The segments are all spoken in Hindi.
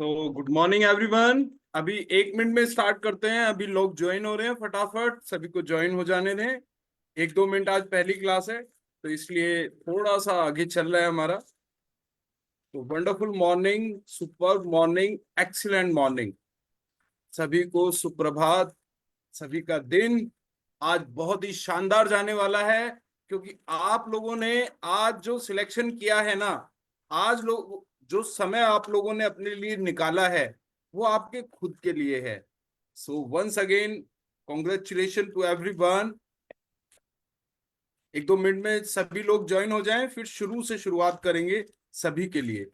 तो गुड मॉर्निंग एवरीवन। अभी 1 मिनट में स्टार्ट करते हैं। अभी लोग ज्वाइन हो रहे हैं, फटाफट सभी को ज्वाइन हो जाने दें। 1-2 मिनट आज पहली क्लास है तो इसलिए थोड़ा सा आगे चल रहा है हमारा। तो wonderful morning, super morning, excellent morning, सभी को सुप्रभात। सभी का दिन आज बहुत ही शानदार जाने वाला है, क्योंकि आप लोगों ने आज जो सिलेक्शन किया है ना, आज लोग जो समय आप लोगों ने अपने लिए निकाला है वो आपके खुद के लिए है। So once again congratulation to everyone. 1-2 minute में सभी लोग ज्वाइन हो जाएं, फिर शुरू से शुरुआत करेंगे सभी के लिए।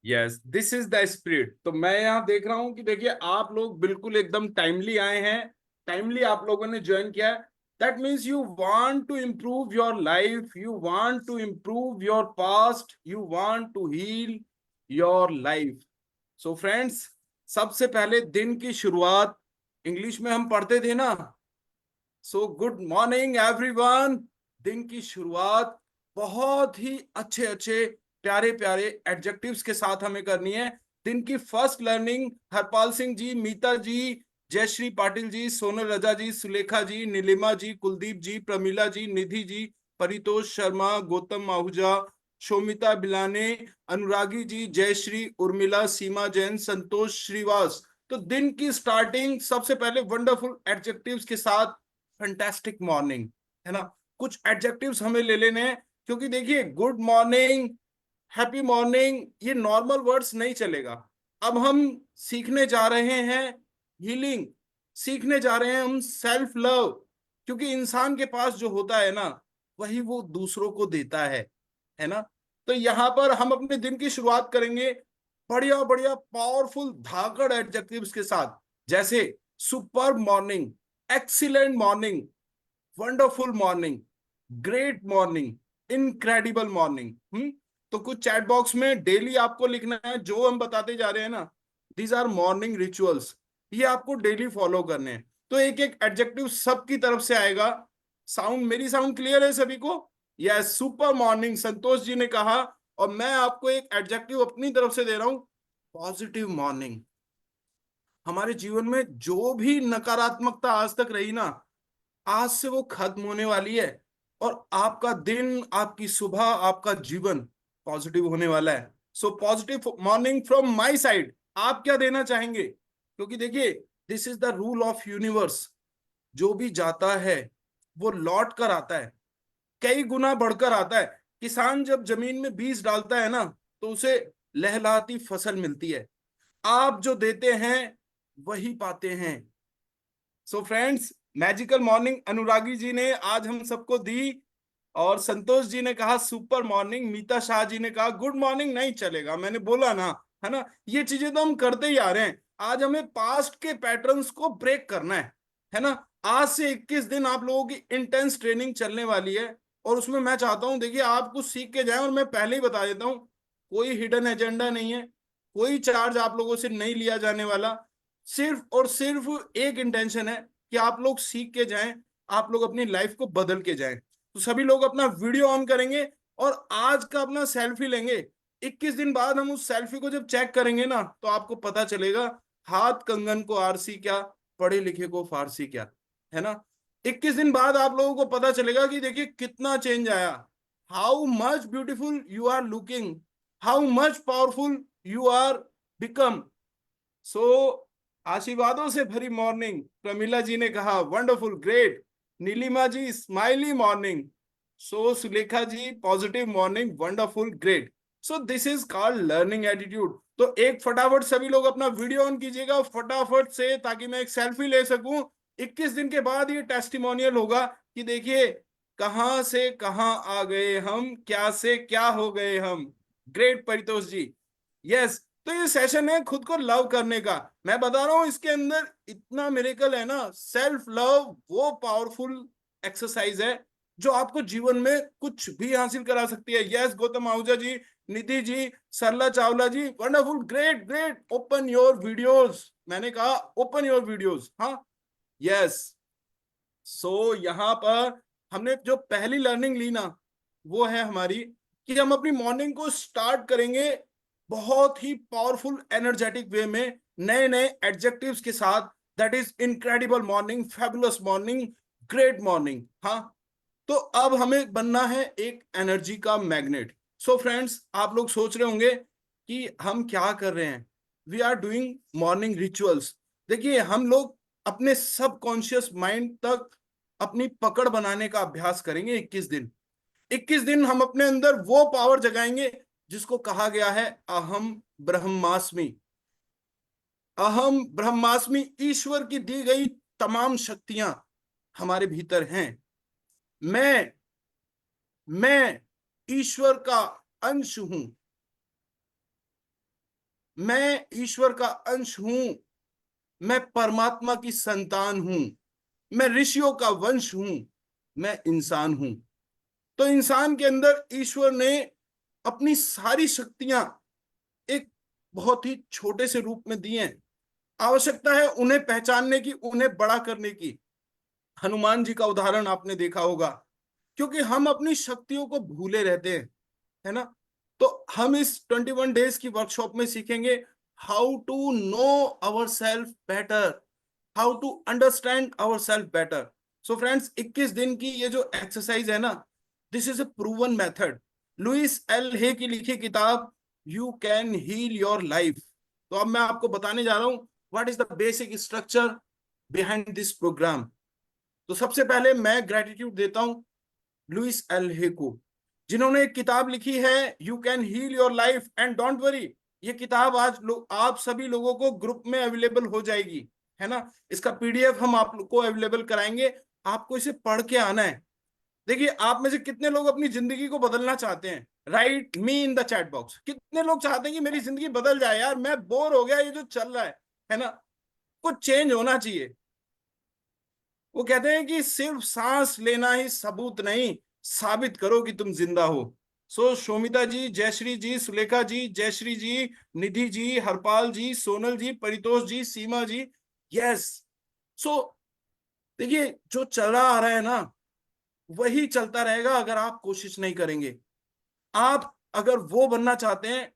Yes, this is the spirit. तो मैं यहाँ देख रहा हूँ कि देखिए आप लोग बिल्कुल एकदम टाइमली आए हैं, टाइमली आप लोगों ने ज्वाइन किया है। That means you want to improve your life, you want to improve your past, you want to heal your life. So friends, सबसे पहले दिन की शुरुआत इंग्लिश में हम पढ़ते थे ना। So good morning everyone. दिन की शुरुआत बहुत ही अच्छे अच्छे प्यारे प्यारे एडजेक्टिव्स के साथ हमें करनी है। दिन की फर्स्ट लर्निंग हरपाल सिंह जी, मीता जी, जयश्री पाटिल जी, सोनल रजा जी, सुलेखा जी, नीलिमा जी, कुलदीप जी, प्रमीला जी, निधि जी, परितोष शर्मा, गौतम आहूजा, शोमिता बिलाने, अनुरागी जी, जयश्री, उर्मिला, सीमा जैन, संतोष श्रीवास। तो दिन की स्टार्टिंग सबसे पहले वंडरफुल एडजेक्टिव्स के साथ फैंटास्टिक मॉर्निंग, है ना। कुछ एडजेक्टिव्स हमें ले लेने हैं, क्योंकि देखिए गुड मॉर्निंग, हैप्पी मॉर्निंग ये नॉर्मल वर्ड्स नहीं चलेगा। अब हम सीखने जा रहे हैं हीलिंग, सीखने जा रहे हैं हम सेल्फ लव, क्योंकि इंसान के पास जो होता है ना वही वो दूसरों को देता है ना। तो यहां पर हम अपने दिन की शुरुआत करेंगे बढ़िया बढ़िया पावरफुल धाकड़ एडजेक्टिव्स के साथ, जैसे super morning, excellent morning, wonderful morning, great morning, incredible morning. तो कुछ चैट बॉक्स में डेली आपको लिखना है जो हम बताते जा रहे हैं ना, दीज आर मॉर्निंग रिचुअल्स, ये आपको डेली फॉलो करने हैं। तो एक एक एडजेक्टिव सबकी तरफ से आएगा। साउंड, मेरी साउंड क्लियर है सभी को? Yes, super morning Santosh ji ने कहा। और मैं आपको एक एडजेक्टिव अपनी तरफ से दे रहा हूं, पॉजिटिव मॉर्निंग। हमारे जीवन में जो भी नकारात्मकता आज तक रही ना, आज से वो खत्म होने वाली है, और आपका दिन, आपकी सुबह, आपका जीवन पॉजिटिव होने वाला है। So positive morning from my side. आप क्या देना चाहेंगे? क्योंकि देखिए this is the rule of universe, जो भी जाता है वो लौट कर आता है, कई गुना बढ़कर आता है। किसान जब जमीन में बीज डालता है ना, तो उसे लहलहाती फसल मिलती है। आप जो देते हैं वही पाते हैं। सो फ्रेंड्स, मैजिकल मॉर्निंग अनुरागी जी ने आज हम सबको दी, और संतोष जी ने कहा सुपर मॉर्निंग, मीता शाह जी ने कहा गुड मॉर्निंग नहीं चलेगा, मैंने बोला ना, है ना। ये चीजें तो हम करते ही आ रहे हैं। आज हमें पास्ट के पैटर्न्स को ब्रेक करना है ना। आज से 21 दिन आप लोगों की इंटेंस ट्रेनिंग चलने वाली है, और उसमें मैं चाहता हूं देखिए आप कुछ सीख के जाएं। और मैं पहले ही बता देता हूं, कोई हिडन एजेंडा नहीं है, कोई चार्ज आप लोगों से नहीं लिया जाने वाला। सिर्फ और सिर्फ एक इंटेंशन है कि आप लोग सीख के जाएं, आप लोग अपनी लाइफ को बदल के जाएं। तो सभी लोग अपना वीडियो ऑन करेंगे और आज का अपना सेल्फी लेंगे। 21 दिन बाद हम उस सेल्फी को जब चेक करेंगे ना, तो आपको पता चलेगा हाथ कंगन को आरसी क्या, पढ़े लिखे को फारसी क्या, है ना। 21 दिन बाद आप लोगों को पता चलेगा कि देखिए कितना चेंज आया। How much beautiful you are looking, how much powerful you are become. So आशीर्वादों से भरी मॉर्निंग, प्रमिला जी ने कहा wonderful great, Neelima ji smiley morning, so Sulekha ji positive morning, wonderful great. So this is called learning attitude. तो एक फटाफट सभी लोग अपना वीडियो ऑन कीजिएगा फटाफट से, ताकि मैं एक सेल्फी ले सकूं। 21 दिन के बाद ये टेस्टिमोनियल होगा कि देखिए कहां से कहां आ गए हम, क्या से क्या हो गए हम। ग्रेट परितोष जी, यस। तो ये सेशन है खुद को लव करने का। मैं बता रहा हूं इसके अंदर इतना मिरेकल है ना। सेल्फ लव वो पावरफुल एक्सरसाइज है जो आपको जीवन में कुछ भी हासिल करा सकती है। Yes Gautam Ahuja ji, Nidhi ji, Sarla Chawla ji, wonderful, great great, open your videos, मैंने कहा ओपन योर वीडियोस, हाँ, यस। सो यहाँ पर हमने जो पहली लर्निंग ली ना, वो है हमारी कि हम अपनी मॉर्निंग को स्टार्ट करेंगे बहुत ही पावरफुल एनर्जेटिक वे में, नए नए एडजेक्टिव्स के साथ, that is incredible morning, fabulous morning, great morning, हाँ। तो अब हमें बनना है एक एनर्जी का मैग्नेट। सो फ्रेंड्स, आप लोग सोच रहे होंगे कि हम क्या कर रहे हैं, we are doing morning rituals. देखिए, हम लोग अपने सबकॉन्शियस माइंड तक अपनी पकड़ बनाने का अभ्यास करेंगे 21 दिन। 21 दिन हम अपने अंदर वो पावर जगाएंगे जिसको कहा गया है अहम ब्रह्मास्मि। अहम ब्रह्मास्मि, ईश्वर की दी गई तमाम शक्तियां हमारे भीतर हैं। मैं ईश्वर का अंश हूं, मैं ईश्वर का अंश हूं, मैं परमात्मा की संतान हूं, मैं ऋषियों का वंश हूं, मैं इंसान हूं। तो इंसान के अंदर ईश्वर ने अपनी सारी शक्तियां एक बहुत ही छोटे से रूप में दी हैं। आवश्यकता है उन्हें पहचानने की, उन्हें बड़ा करने की। हनुमान जी का उदाहरण आपने देखा होगा, क्योंकि हम अपनी शक्तियों को भूले रहते हैं, है ना। तो हम इस 21 डेज की वर्कशॉप में सीखेंगे how to know our self better, how to understand our self better. So friends, 21 दिन की ये जो एक्सरसाइज है ना, this is a proven method. Louise L Hay की लिखी किताब you can heal your life. तो अब मैं आपको बताने जा रहा हूं what is the basic structure behind this program. तो सबसे पहले मैं ग्रेटिट्यूड देता हूं लुइस एल हे को, जिन्होंने एक किताब लिखी है you can heal your life and don't worry. ये किताब आज आप सभी लोगों को ग्रुप में अवेलेबल हो जाएगी, है ना। इसका पीडीएफ हम आप लोग को अवेलेबल कराएंगे, आपको इसे पढ़ के आना है। देखिए, आप में से कितने लोग अपनी जिंदगी को बदलना चाहते हैं, right me in the chat box. कितने लोग चाहते हैं कि मेरी जिंदगी बदल जाए, यार मैं बोर हो गया ये जो चल रहा है ना, कुछ चेंज होना चाहिए। वो कहते हैं कि सिर्फ सांस लेना ही सबूत नहीं, साबित करो कि तुम जिंदा हो। सो शोमिता जी, जयश्री जी, सुलेखा जी, जयश्री जी, निधि जी, हरपाल जी, सोनल जी, परितोष जी, सीमा जी, यस। सो देखिए, जो चला आ रहा है ना, वही चलता रहेगा अगर आप कोशिश नहीं करेंगे। आप अगर वो बनना चाहते हैं,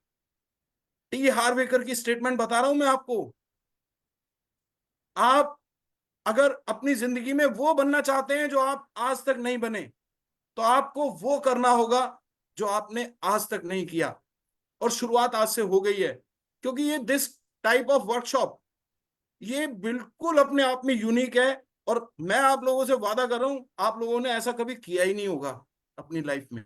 टी हार्वेकर की स्टेटमेंट बता रहा हूं मैं आपको, आप अगर अपनी जिंदगी में वो बनना चाहते हैं जो आप आज तक नहीं बने, तो आपको वो करना होगा जो आपने आज तक नहीं किया। और शुरुआत आज से हो गई है, क्योंकि ये दिस टाइप ऑफ वर्कशॉप ये बिल्कुल अपने आप में यूनिक है। और मैं आप लोगों से वादा कर रहा हूं, आप लोगों ने ऐसा कभी किया ही नहीं होगा अपनी लाइफ में।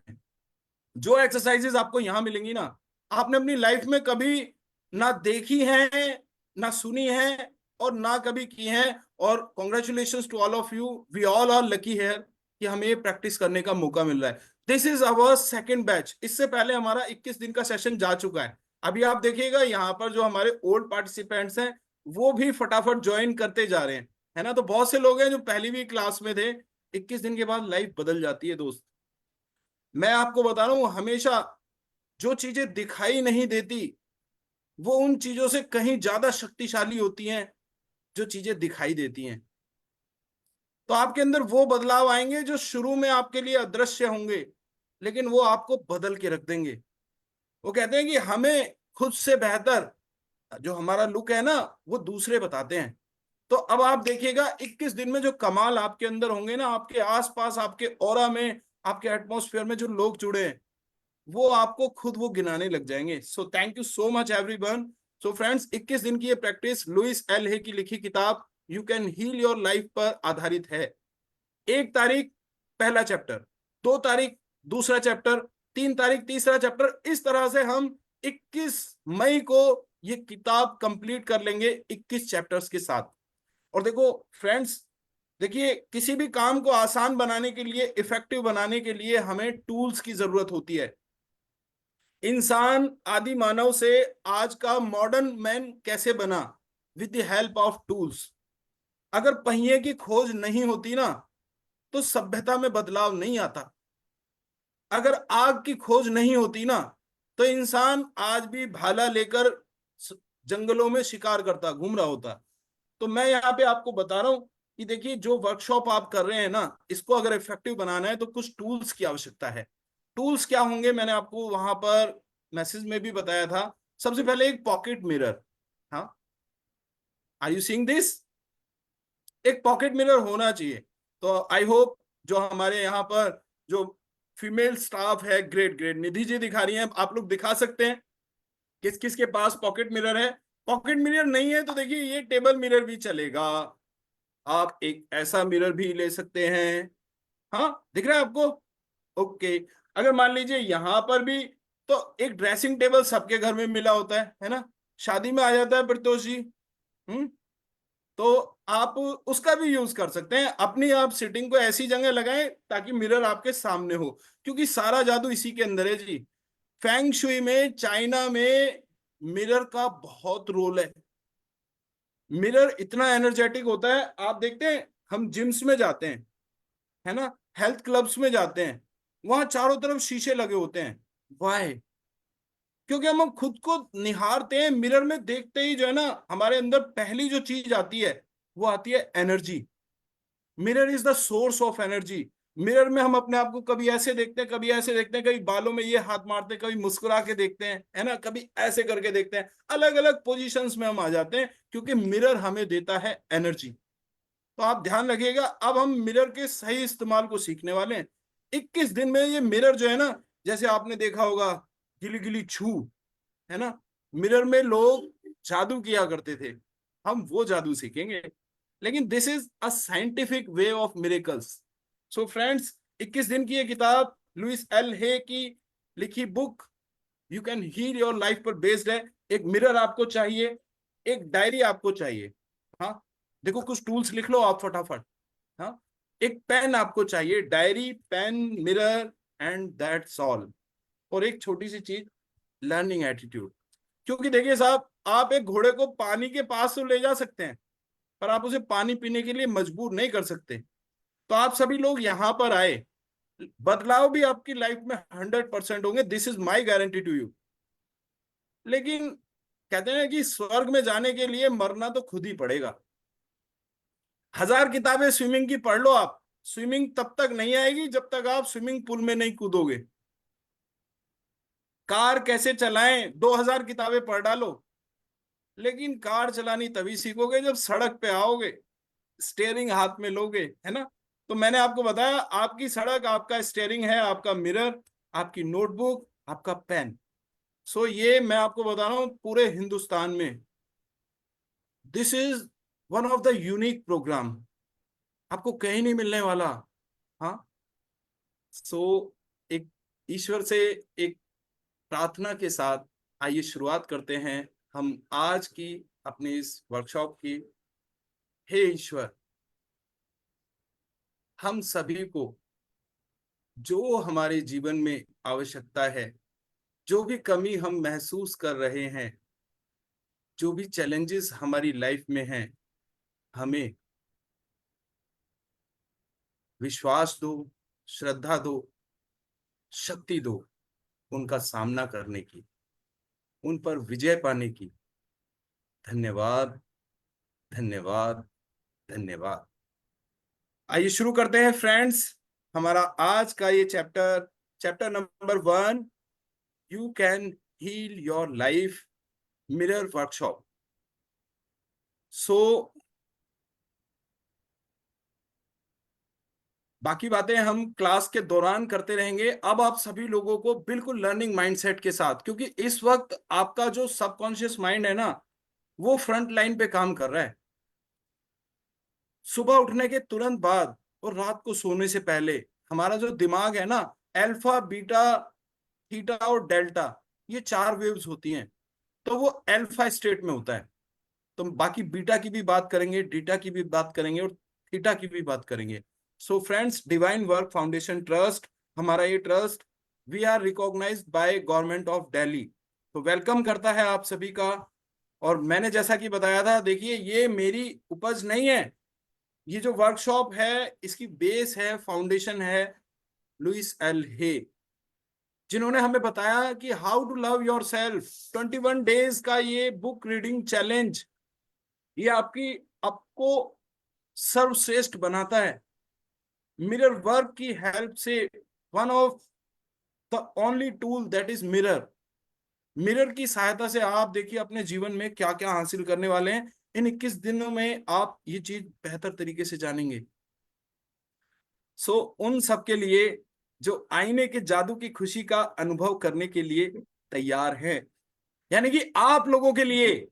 जो एक्सरसाइजेस आपको यहां मिलेंगी ना, आपने अपनी लाइफ में कभी ना देखी है, ना सुनी है, और ना कभी की है। और congratulations to all of you, we all are lucky है कि हमें ये प्रैक्टिस करने का मौका मिल रहा है। This is our second batch. इससे पहले हमारा 21 दिन का सेशन जा चुका है। अभी आप देखिएगा यहाँ पर जो हमारे ओल्ड पार्टिसिपेंट्स हैं, वो भी फटाफट ज्वाइन करते जा रहे हैं, है ना। तो बहुत से लोग हैं जो पहली भी क्लास में थे। 21 दिन के बाद लाइफ बदल जाती है दोस्त। मैं आपको बता रहा हूं, हमेशा जो चीजें दिखाई नहीं देती वो उन चीजों से कहीं ज्यादा शक्तिशाली होती हैं जो चीजें दिखाई देती हैं। तो आपके अंदर वो बदलाव आएंगे जो शुरू में आपके लिए अदृश्य होंगे, लेकिन वो आपको बदल के रख देंगे। वो कहते हैं कि हमें खुद से बेहतर जो हमारा लुक है ना, वो दूसरे बताते हैं। तो अब आप देखिएगा 21 दिन में जो कमाल आपके अंदर होंगे ना, आपके आसपास, आपके ऑरा में, आपके एटमॉस्फेयर में जो लोग जुड़े हैं, वो आपको खुद वो गिनाने लग जाएंगे। So thank you so much everyone. So friends, 21 दिन की ये प्रैक्टिस लुइस एल हे की लिखी किताब you can heal your life पर आधारित है। 1 तारीख पहला चैप्टर, 2 तारीख दूसरा चैप्टर, 3 तारीख तीसरा चैप्टर। इस तरह से हम 21 मई को ये किताब कंप्लीट कर लेंगे 21 चैप्टर्स के साथ। और देखो फ्रेंड्स, देखिए, किसी भी काम को आसान बनाने के लिए, इफेक्टिव बनाने के लिए हमें टूल्स की जरूरत होती है। इंसान आदि मानव से आज का मॉडर्न मैन कैसे बना? With the help of tools. अगर पहिए की खोज नहीं होती ना, तो सभ्यता में बदलाव नहीं आता। अगर आग की खोज नहीं होती ना, तो इंसान आज भी भाला लेकर जंगलों में शिकार करता घूम रहा होता। तो मैं यहाँ पे आपको बता रहा हूं कि देखिए, जो वर्कशॉप आप कर रहे हैं ना, इसको अगर इफेक्टिव बनाना है तो कुछ टूल्स की आवश्यकता है। टूल्स क्या होंगे, मैंने आपको वहां पर मैसेज में भी बताया था। सबसे पहले एक पॉकेट मिरर। हाँ, आर यू सीइंग दिस? एक पॉकेट मिरर होना चाहिए। तो आई होप जो हमारे यहाँ पर जो फीमेल स्टाफ है, ग्रेट ग्रेट, निधि जी दिखा रही हैं, आप लोग दिखा सकते हैं किस किस के पास पॉकेट मिरर है। पॉकेट मिरर नहीं है तो देखिए, ये टेबल मिरर भी चलेगा। आप एक ऐसा मिरर भी ले सकते हैं। हाँ, दिख रहा है आपको? ओके। अगर मान लीजिए यहां पर भी, तो एक ड्रेसिंग टेबल सबके घर में मिला होता है ना? शादी में आ जाता है प्रतोष जी। हम्म। तो आप उसका भी यूज कर सकते हैं। अपनी आप सिटिंग को ऐसी जगह लगाएं ताकि मिरर आपके सामने हो, क्योंकि सारा जादू इसी के अंदर है जी। फेंग शुई में, चाइना में मिरर का बहुत रोल है। मिरर इतना एनर्जेटिक होता है, आप देखते हैं हम जिम्स में जाते हैं, है ना, हेल्थ क्लब्स में जाते हैं, वहां चारों तरफ शीशे लगे होते हैं। वाई? क्योंकि हम खुद को निहारते हैं मिरर में, देखते ही जो है ना, हमारे अंदर पहली जो चीज आती है वो आती है energy. Mirror is the source of energy. Mirror में हम अपने आप को कभी ऐसे देखते हैं, कभी ऐसे देखते हैं, कभी बालों में ये हाथ मारते हैं, कभी मुस्कुरा के देखते हैं, है ना, कभी ऐसे करके देखते हैं। अलग अलग पोजीशंस में हम आ जाते हैं, क्योंकि मिरर हमें देता है एनर्जी। तो आप ध्यान रखिएगा, अब हम मिरर के सही इस्तेमाल को सीखने वाले हैं। 21 दिन में ये मिरर जो है ना, जैसे आपने देखा होगा गिली गिली छू, है ना, मिरर में लोग जादू किया करते थे, हम वो जादू सीखेंगे। लेकिन this is a scientific way of miracles. So friends, 21 दिन की ये किताब लुइस एल हे की लिखी book you can heal your life पर बेस्ड है। एक मिरर आपको चाहिए, एक डायरी आपको चाहिए। हाँ, देखो कुछ टूल्स लिख लो आप फटाफट। हाँ, एक पेन आपको चाहिए, diary, pen, mirror, and that's all. और एक छोटी सी चीज, लर्निंग एटीट्यूड। क्योंकि देखिए साहब, आप एक घोड़े को पानी के पास तो ले जा सकते हैं, पर आप उसे पानी पीने के लिए मजबूर नहीं कर सकते। तो आप सभी लोग यहां पर आए, बदलाव भी आपकी लाइफ में 100% होंगे, this is my guarantee to you. लेकिन कहते हैं कि स्वर्ग में जाने के लिए मरना तो खुद ही पड़ेगा। 1000 किताबें स्विमिंग की पढ़ लो आप, स्विमिंग तब तक नहीं आएगी जब तक आप स्विमिंग पूल में नहीं कूदोगे। कार कैसे चलाएं, 2000 किताबें पढ़ डालो, लेकिन कार चलानी तभी सीखोगे जब सड़क पे आओगे, स्टेयरिंग हाथ में लोगे, है ना? तो मैंने आपको बताया, आपकी सड़क आपका स्टेयरिंग है, आपका मिरर, आपकी नोटबुक, आपका पेन। सो ये मैं आपको बता रहा हूं, पूरे हिंदुस्तान में this is one of the unique program, आपको कहीं नहीं मिलने वाला। हाँ। सो एक ईश्वर से एक प्रार्थना के साथ आइए शुरुआत करते हैं हम आज की अपनी इस वर्कशॉप की। हे ईश्वर, हम सभी को जो हमारे जीवन में आवश्यकता है, जो भी कमी हम महसूस कर रहे हैं, जो भी चैलेंजेस हमारी लाइफ में हैं, हमें विश्वास दो, श्रद्धा दो, शक्ति दो उनका सामना करने की, उन पर विजय पाने की। धन्यवाद, धन्यवाद, धन्यवाद। आइए शुरू करते हैं फ्रेंड्स, हमारा आज का ये chapter, chapter number 1, you can heal your life, mirror workshop. So बाकी बातें हम क्लास के दौरान करते रहेंगे। अब आप सभी लोगों को बिल्कुल लर्निंग माइंडसेट के साथ, क्योंकि इस वक्त आपका जो सबकॉन्शियस माइंड है ना, वो फ्रंट लाइन पे काम कर रहा है। सुबह उठने के तुरंत बाद और रात को सोने से पहले हमारा जो दिमाग है ना, अल्फा, बीटा, थीटा और डेल्टा, ये 4 वेव्स होती हैं। तो वो अल्फा स्टेट में होता है। तो बाकी बीटा की भी बात करेंगे, डीटा की भी बात करेंगे, और थीटा की भी बात करेंगे। So friends, divine work foundation trust, हमारा ये trust we are recognized by government of Delhi, तो वेलकम करता है आप सभी का। और मैंने जैसा कि बताया था, देखिए ये मेरी उपज नहीं है, ये जो वर्कशॉप है इसकी बेस है, फाउंडेशन है लुइस एल हे। जिन्होंने हमें बताया कि how to love yourself. 21 days का ये बुक रीडिंग चैलेंज, ये आपको सर्वश्रेष्ठ बनाता है। मिरर वर्क की हेल्प से, one of the only tool that is mirror, mirror की सहायता से आप देखिए अपने जीवन में क्या क्या हासिल करने वाले हैं। इन 21 दिनों में आप ये चीज बेहतर तरीके से जानेंगे। सो उन सब के लिए जो आईने के जादू की खुशी का अनुभव करने के लिए तैयार हैं, यानी कि आप लोगों के लिए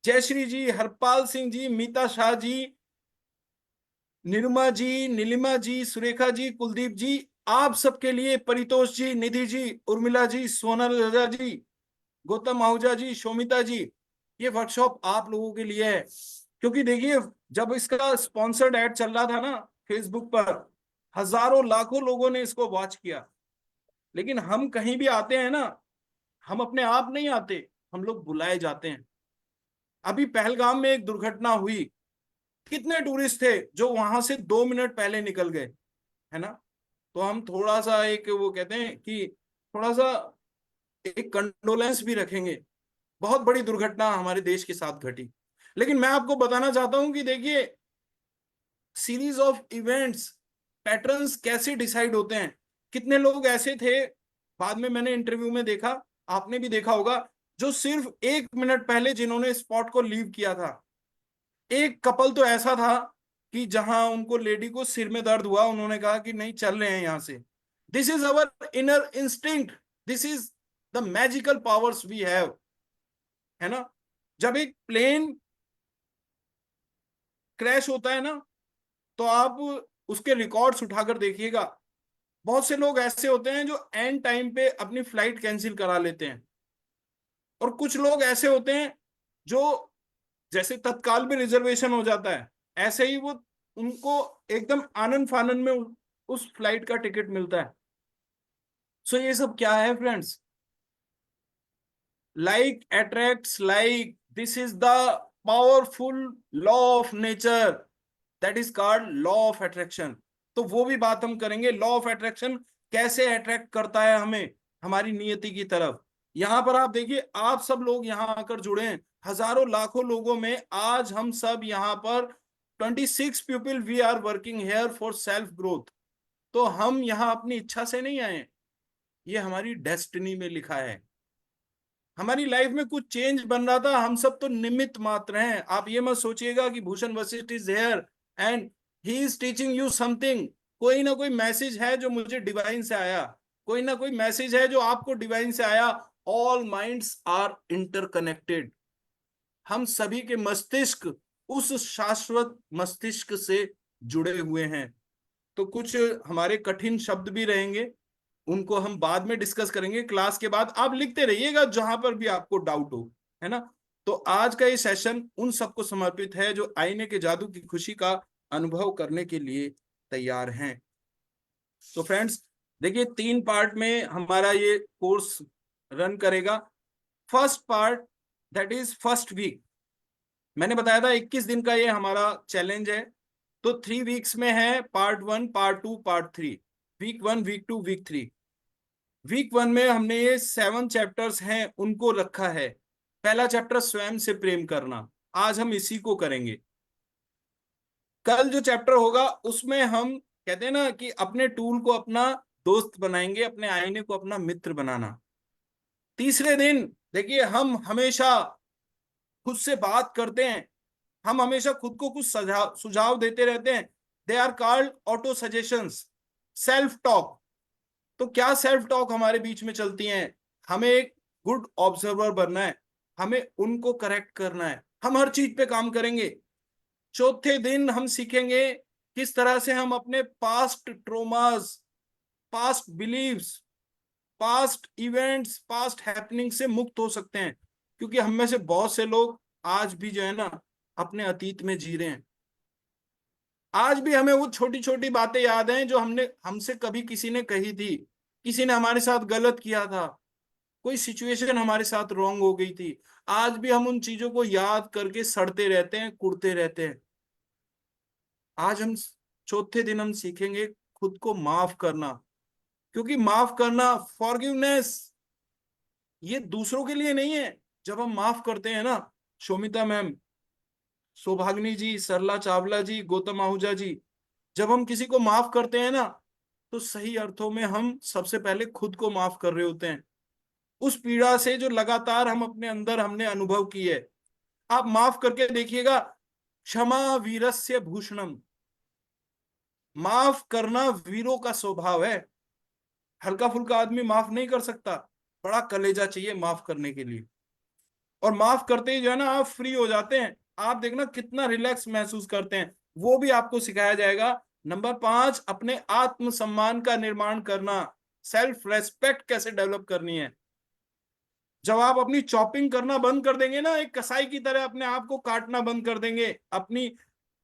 जयश्री जी, हरपाल सिंह जी, मीता शाह जी, निरुमा जी, नीलिमा जी, सुरेखा जी, कुलदीप जी, आप सबके लिए, परितोष जी, निधि जी, उर्मिला जी, सोनल रजा जी, गौतम आहूजा जी, शोमिता जी, ये वर्कशॉप आप लोगों के लिए है। क्योंकि देखिए, जब इसका स्पॉन्सर्ड एड चल रहा था ना फेसबुक पर, हजारों लाखों लोगों ने इसको वॉच किया। लेकिन हम कहीं भी आते हैं ना, हम अपने आप नहीं आते, हम लोग बुलाए जाते हैं। अभी पहलगाम में एक दुर्घटना हुई, कितने टूरिस्ट थे जो वहां से 2 मिनट पहले निकल गए, है ना। तो हम थोड़ा सा एक, वो कहते हैं कि थोड़ा सा एक कंडोलेंस भी रखेंगे। बहुत बड़ी दुर्घटना हमारे देश के साथ घटी। लेकिन मैं आपको बताना चाहता हूं कि देखिए, सीरीज ऑफ इवेंट्स, पैटर्न्स कैसे डिसाइड होते हैं। कितने लोग ऐसे थे, बाद में मैंने इंटरव्यू में देखा, आपने भी देखा होगा, जो सिर्फ 1 मिनट पहले जिन्होंने स्पॉट को लीव किया था। एक कपल तो ऐसा था कि जहां उनको, लेडी को सिर में दर्द हुआ, उन्होंने कहा कि नहीं, चल रहे हैं यहां से। This is our inner instinct, this is the magical powers we have, है ना। जब एक प्लेन क्रैश होता है ना, तो आप उसके रिकॉर्ड्स उठाकर देखिएगा। बहुत से लोग ऐसे होते हैं जो एंड टाइम पे अपनी फ्लाइट कैंसिल करा लेते हैं, और कुछ लोग ऐसे होते हैं जो जैसे तत्काल में रिजर्वेशन हो जाता है, ऐसे ही वो, उनको एकदम आनन फानन में उस फ्लाइट का टिकट मिलता है। सो ये सब क्या है friends? Like attracts like, this is the powerful law of nature, that is called law of attraction. तो वो भी बात हम करेंगे, लॉ ऑफ अट्रैक्शन कैसे अट्रैक्ट करता है हमें हमारी नियति की तरफ। यहां पर आप देखिए, आप सब लोग यहां आकर जुड़े हैं, हजारों लाखों लोगों में आज हम सब यहां पर 26 people, we are working here for self growth. तो हम यहां अपनी इच्छा से नहीं आए, ये हमारी डेस्टिनी में लिखा है। हमारी लाइफ में कुछ चेंज बन रहा था, हम सब तो निमित्त मात्र हैं। आप ये मत सोचिएगा कि Bhushan Vashishtha is here and he is teaching you something. कोई ना कोई मैसेज है जो मुझे डिवाइन से आया, कोई ना कोई मैसेज है जो आपको डिवाइन से आया। ऑल माइंड्स आर इंटरकनेक्टेड, हम सभी के मस्तिष्क उस शाश्वत मस्तिष्क से जुड़े हुए हैं। तो कुछ हमारे कठिन शब्द भी रहेंगे, उनको हम बाद में डिस्कस करेंगे क्लास के बाद। आप लिखते रहिएगा जहां पर भी आपको डाउट हो, है ना। तो आज का ये सेशन उन सबको समर्पित है जो आईने के जादू की खुशी का अनुभव करने के लिए तैयार हैं। तो फ्रेंड्स देखिए, 3 पार्ट में हमारा ये कोर्स रन करेगा। First part, that is first week, मैंने बताया था 21 दिन का ये हमारा चैलेंज है। तो 3 वीक्स में है, part 1, part 2, part 3। Week 1, week 2, week 3। Week 1 में हमने ये 7 चैप्टर्स हैं उनको रखा है। पहला चैप्टर स्वयं से प्रेम करना, आज हम इसी को करेंगे। कल जो चैप्टर होगा उसमें हम कहते हैं ना कि अपने टूल को अपना दोस्त बनाएंगे, अपने आईने को अपना मित्र बनाना। तीसरे दिन देखिए, हम हमेशा खुद से बात करते हैं, हम हमेशा खुद को कुछ सुझाव सुझाव देते रहते हैं। They are called auto suggestions, self talk. तो क्या सेल्फ टॉक हमारे बीच में चलती हैं? हमें एक गुड ऑब्जर्वर बनना है, हमें उनको करेक्ट करना है, हम हर चीज पे काम करेंगे। चौथे दिन हम सीखेंगे किस तरह से हम अपने past traumas, past beliefs, past events, past happening से मुक्त हो सकते हैं। क्योंकि हम में से बहुत से लोग आज भी जो है ना अपने अतीत में जी रहे हैं। आज भी हमें वो छोटी छोटी बातें याद हैं जो हमसे कभी किसी ने कही थी, किसी ने हमारे साथ गलत किया था, कोई सिचुएशन हमारे साथ रॉन्ग हो गई थी। आज भी हम उन चीजों को याद करके सड़ते रहते हैं, कुड़ते रहते हैं। आज हम चौथे दिन हम सीखेंगे खुद को माफ करना। क्योंकि माफ करना, फॉरगिवनेस, ये दूसरों के लिए नहीं है। जब हम माफ करते हैं ना, शोमिता मैम, सौभाग्नि जी, सरला चावला जी, गौतम आहूजा जी, जब हम किसी को माफ करते हैं ना, तो सही अर्थों में हम सबसे पहले खुद को माफ कर रहे होते हैं, उस पीड़ा से जो लगातार हम अपने अंदर हमने अनुभव की है। आप माफ करके देखिएगा, क्षमा वीरस्य भूषणम, माफ करना वीरों का स्वभाव है। हल्का फुल्का आदमी माफ नहीं कर सकता, बड़ा कलेजा चाहिए माफ करने के लिए। और माफ करते ही जो है ना, आप फ्री हो जाते हैं, आप देखना कितना रिलैक्स महसूस करते हैं। वो भी आपको सिखाया जाएगा। नंबर 5, अपने आत्मसम्मान का निर्माण करना, सेल्फ रेस्पेक्ट कैसे डेवलप करनी है। जब आप अपनी चॉपिंग करना बंद कर देंगे ना, एक कसाई की तरह अपने आप को काटना बंद कर देंगे, अपनी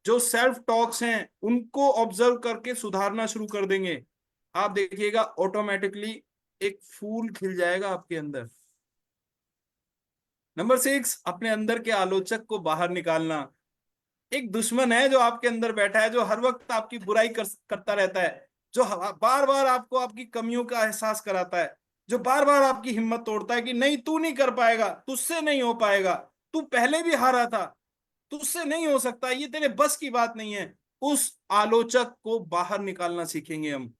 जो सेल्फ टॉक्स हैं उनको ऑब्जर्व करके सुधारना शुरू कर देंगे, आप देखिएगा ऑटोमेटिकली एक फूल खिल जाएगा आपके अंदर। नंबर 6, अपने अंदर के आलोचक को बाहर निकालना। एक दुश्मन है जो आपके अंदर बैठा है, जो हर वक्त आपकी बुराई करता रहता है, जो बार बार आपको आपकी कमियों का एहसास कराता है, जो बार बार आपकी हिम्मत तोड़ता है कि नहीं तू नहीं कर पाएगा, तुझसे नहीं हो पाएगा, तू पहले भी हारा था, तुझसे नहीं हो सकता, ये तेरे बस की बात नहीं है। उस आलोचक को बाहर निकालना सीखेंगे हम।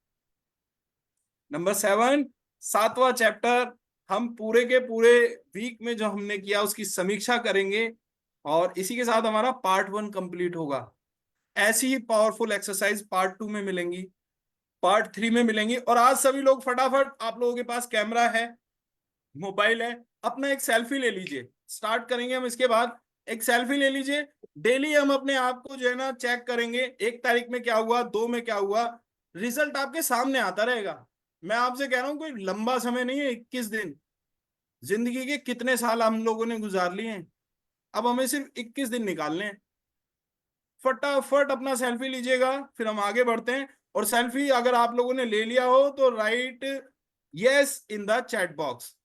नंबर 7, 7वां चैप्टर, हम पूरे के पूरे वीक में जो हमने किया उसकी समीक्षा करेंगे, और इसी के साथ हमारा पार्ट 1 कंप्लीट होगा। ऐसी ही पावरफुल एक्सरसाइज पार्ट 2 में मिलेंगी, पार्ट 3 में मिलेंगी। और आज सभी लोग फटाफट, आप लोगों के पास कैमरा है, मोबाइल है, अपना एक सेल्फी ले लीजिए। स्टार्ट करेंगे हम इसके बाद, एक सेल्फी ले लीजिए। डेली हम अपने आप को जो है ना चेक करेंगे, 1 तारीख में क्या हुआ, 2 में क्या हुआ, रिजल्ट आपके सामने आता रहेगा। मैं आपसे कह रहा हूं कोई लंबा समय नहीं है, 21 दिन। जिंदगी के कितने साल हम लोगों ने गुजार लिए हैं, अब हमें सिर्फ 21 दिन निकालने हैं। फटाफट अपना सेल्फी लीजिएगा, फिर हम आगे बढ़ते हैं। और सेल्फी अगर आप लोगों ने ले लिया हो तो right yes in the chat box,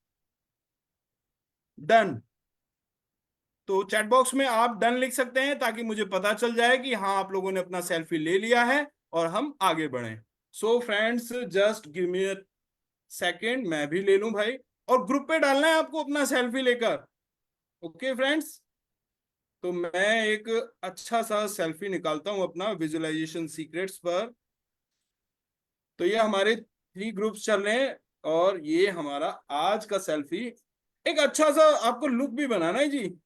done. तो चैट बॉक्स में आप डन लिख सकते हैं, ताकि मुझे पता चल जाए कि हाँ आप लोगों ने अपना सेल्फी ले लिया है और हम आगे बढ़े। सो friends, just give me a second, मैं भी ले लूं भाई। और ग्रुप पे डालना है आपको अपना सेल्फी लेकर। ओके फ्रेंड्स, तो मैं एक अच्छा सा सेल्फी निकालता हूं अपना विजुअलाइजेशन सीक्रेट्स पर। तो ये हमारे 3 ग्रुप्स चल रहे हैं, और ये हमारा आज का सेल्फी। एक अच्छा सा आपको लुक भी बनाना है जी।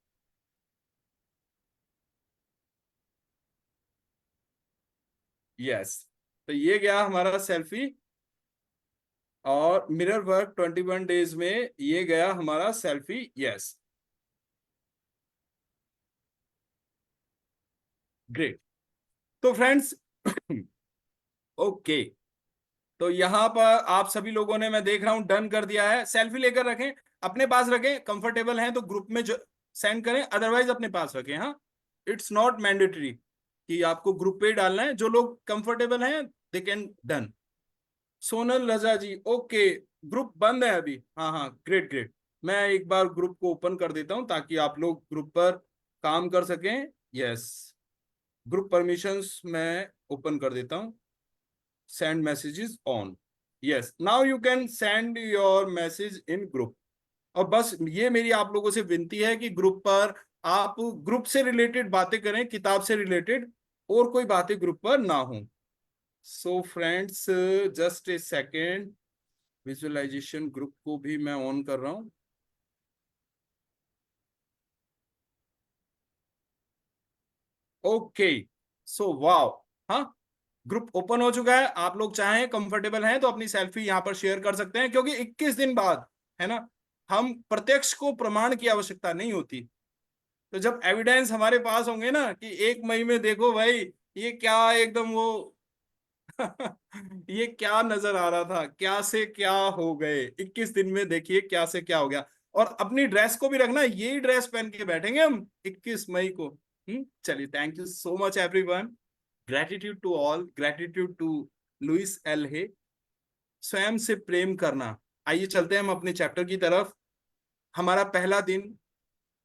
यस, तो ये गया हमारा सेल्फी। और मिरर वर्क 21 डेज में ये गया हमारा सेल्फी। Yes, great. तो फ्रेंड्स, ओके, तो यहां पर आप सभी लोगों ने, मैं देख रहा हूं, डन कर दिया है। सेल्फी लेकर रखें, अपने पास रखें, कंफर्टेबल हैं तो ग्रुप में जो सेंड करें, अदरवाइज अपने पास रखें। हाँ, इट्स नॉट मैंडेटरी कि आपको ग्रुप पे ही डालना है, जो लोग कंफर्टेबल हैं they can done. Sonal Raza ji, okay, group बंद है अभी। हाँ हाँ, ग्रेट ग्रेट। मैं एक बार ग्रुप को ओपन कर देता हूं ताकि आप लोग ग्रुप पर काम कर सकें। यस, ग्रुप परमिशंस मैं ओपन कर देता हूं। Send messages on. Yes, now you can send your message in group. और बस ये मेरी आप लोगों से विनती है कि ग्रुप पर आप ग्रुप से रिलेटेड बातें करें, किताब से रिलेटेड, और कोई बातें ग्रुप पर ना हो। So friends, just a second, visualization group को भी मैं ऑन कर रहा हूं। ओके, सो वाओ, हाँ, ग्रुप ओपन हो चुका है। आप लोग चाहें, कंफर्टेबल हैं तो अपनी सेल्फी यहां पर शेयर कर सकते हैं, क्योंकि 21 दिन बाद, है ना, हम प्रत्यक्ष को प्रमाण की आवश्यकता नहीं होती। तो जब एविडेंस हमारे पास होंगे ना कि 1 मई में देखो भाई, ये क्या एकदम वो ये क्या नजर आ रहा था, क्या से क्या हो गए, 21 दिन में देखिए क्या से क्या हो गया। और अपनी ड्रेस को भी रखना, यही ड्रेस पहन के बैठेंगे हम 21 मई को। चलिए, thank you so much everyone. Gratitude to all, gratitude to Louise L Hay. स्वयं से प्रेम करना। आइए चलते हैं हम अपने चैप्टर की तरफ। हमारा पहला दिन,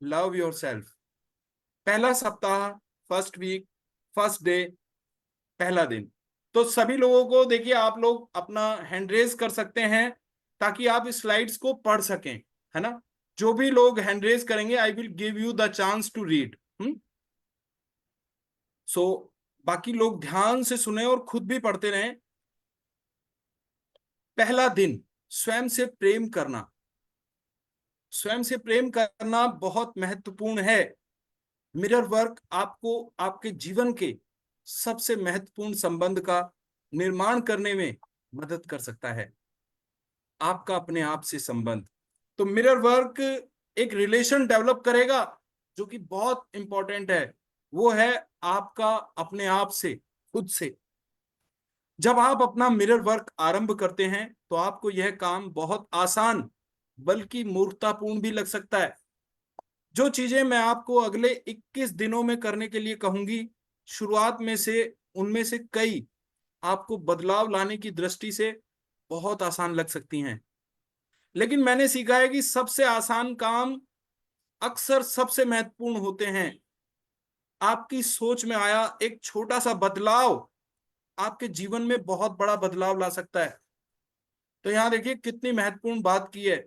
लव योर सेल्फ। पहला सप्ताह, फर्स्ट वीक, फर्स्ट डे, पहला दिन। तो सभी लोगों को देखिए, आप लोग अपना हैंड रेज कर सकते हैं ताकि आप इस स्लाइड्स को पढ़ सकें, है ना। जो भी लोग हैंड रेज करेंगे, I will give you the chance to read. So बाकी लोग ध्यान से सुने और खुद भी पढ़ते रहें। पहला दिन, स्वयं से प्रेम करना। स्वयं से प्रेम करना बहुत महत्वपूर्ण है। मिरर वर्क आपको आपके जीवन के सबसे महत्वपूर्ण संबंध का निर्माण करने में मदद कर सकता है, आपका अपने आप से संबंध। तो मिरर वर्क एक रिलेशन डेवलप करेगा जो कि बहुत इंपॉर्टेंट है, वो है आपका अपने आप से, खुद से। जब आप अपना मिरर वर्क आरंभ करते हैं तो आपको यह काम बहुत आसान बल्कि मूर्खतापूर्ण भी लग सकता है। जो चीजें मैं आपको अगले 21 दिनों में करने के लिए कहूंगी, शुरुआत में से उनमें से कई आपको बदलाव लाने की दृष्टि से बहुत आसान लग सकती हैं, लेकिन मैंने सीखा है कि सबसे आसान काम अक्सर सबसे महत्वपूर्ण होते हैं। आपकी सोच में आया एक छोटा सा बदलाव आपके जीवन में बहुत बड़ा बदलाव ला सकता है। तो यहां देखिए कितनी महत्वपूर्ण बात की है।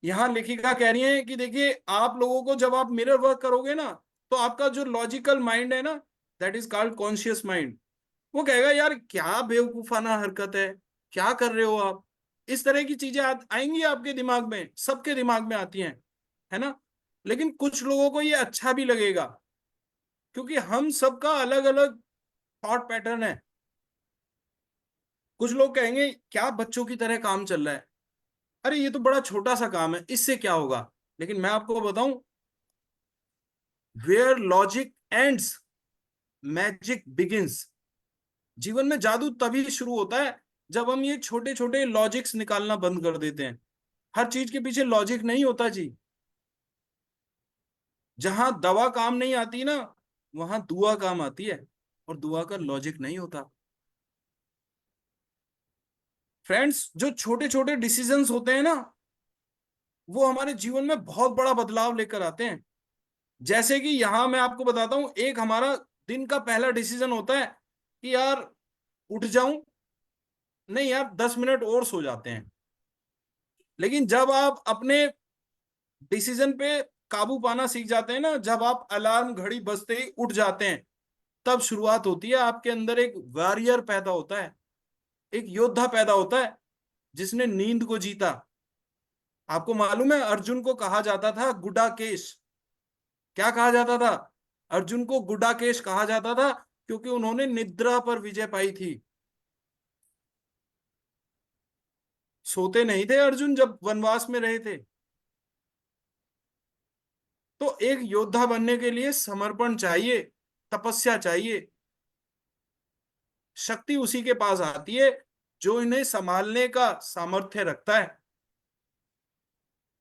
यहां लेखिका कह रही है कि देखिए, आप लोगों को जब आप मिरर वर्क करोगे ना, तो आपका जो लॉजिकल माइंड है ना, that is called conscious mind, वो कहेगा यार क्या बेवकूफाना हरकत है, क्या कर रहे हो आप। इस तरह की चीजें आएंगी आपके दिमाग में, सबके दिमाग में आती हैं, है ना। लेकिन कुछ लोगों को ये अच्छा भी लगेगा, क्योंकि हम सबका अलग अलग थॉट पैटर्न है। कुछ लोग कहेंगे क्या बच्चों की तरह काम चल रहा है, अरे ये तो बड़ा छोटा सा काम है, इससे क्या होगा। लेकिन मैं आपको बताऊं, where logic ends magic begins. जीवन में जादू तभी शुरू होता है जब हम ये छोटे छोटे लॉजिक्स निकालना बंद कर देते हैं। हर चीज के पीछे लॉजिक नहीं होता जी। जहां दवा काम नहीं आती ना, वहां दुआ काम आती है, और दुआ का लॉजिक नहीं होता। फ्रेंड्स, जो छोटे छोटे डिसीजंस होते हैं ना, वो हमारे जीवन में बहुत बड़ा बदलाव लेकर आते हैं। जैसे कि यहां मैं आपको बताता हूं, एक हमारा दिन का पहला डिसीजन होता है कि यार उठ जाऊं, नहीं यार 10 मिनट और सो जाते हैं। लेकिन जब आप अपने डिसीजन पे काबू पाना सीख जाते हैं ना, जब आप अलार्म घड़ी बजते ही उठ जाते हैं, तब शुरुआत होती है, आपके अंदर एक वॉरियर पैदा होता है, एक योद्धा पैदा होता है जिसने नींद को जीता। आपको मालूम है, अर्जुन को कहा जाता था गुडाकेश। क्या कहा जाता था? अर्जुन को गुडाकेश कहा जाता था, क्योंकि उन्होंने निद्रा पर विजय पाई थी। सोते नहीं थे अर्जुन जब वनवास में रहे थे। तो एक योद्धा बनने के लिए समर्पण चाहिए, तपस्या चाहिए। शक्ति उसी के पास आती है जो इन्हें संभालने का सामर्थ्य रखता है।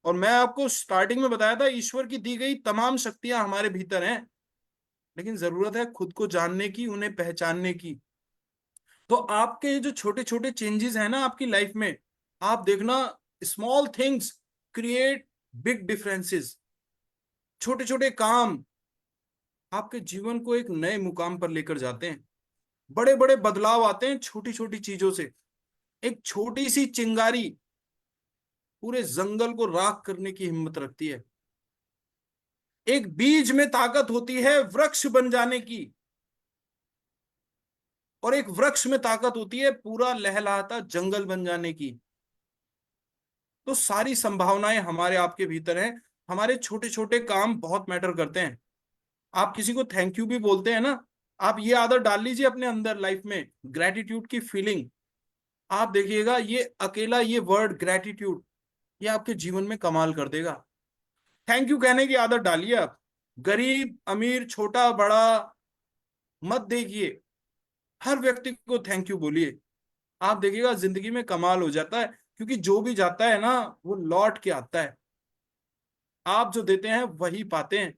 और मैं आपको स्टार्टिंग में बताया था, ईश्वर की दी गई तमाम शक्तियां हमारे भीतर हैं, लेकिन जरूरत है खुद को जानने की, उन्हें पहचानने की। तो आपके जो छोटे छोटे चेंजेस हैं ना आपकी लाइफ में, आप देखना, small things create big differences. छोटे छोटे काम आपके जीवन को एक नए मुकाम पर लेकर जाते हैं। बड़े बड़े बदलाव आते हैं छोटी छोटी चीजों से। एक छोटी सी चिंगारी पूरे जंगल को राख करने की हिम्मत रखती है। एक बीज में ताकत होती है वृक्ष बन जाने की, और एक वृक्ष में ताकत होती है पूरा लहलहाता जंगल बन जाने की। तो सारी संभावनाएं हमारे आपके भीतर हैं। हमारे छोटे छोटे काम बहुत मैटर करते हैं। आप किसी को थैंक यू भी बोलते हैं ना, आप ये आदत डाल लीजिए अपने अंदर लाइफ में, ग्रेटिट्यूड की फीलिंग। आप देखिएगा, ये अकेला ये वर्ड ग्रेटिट्यूड, ये आपके जीवन में कमाल कर देगा। थैंक यू कहने की आदत डालिए आप। गरीब अमीर छोटा बड़ा मत देखिए, हर व्यक्ति को थैंक यू बोलिए। आप देखिएगा जिंदगी में कमाल हो जाता है, क्योंकि जो भी जाता है ना, वो लौट के आता है। आप जो देते हैं वही पाते हैं।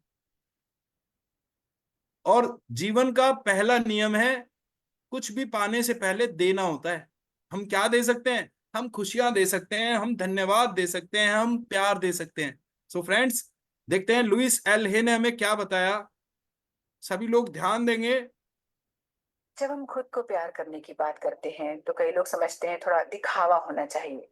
और जीवन का पहला नियम है, कुछ भी पाने से पहले देना होता है। हम क्या दे सकते हैं? हम खुशियां दे सकते हैं, हम धन्यवाद दे सकते हैं, हम प्यार दे सकते हैं। सो फ्रेंड्स, देखते हैं लुइस एल हे ने हमें क्या बताया। सभी लोग ध्यान देंगे जब हम खुद को प्यार करने की बात करते हैं तो कई लोग समझते हैं थोड़ा दिखावा होना चाहिए,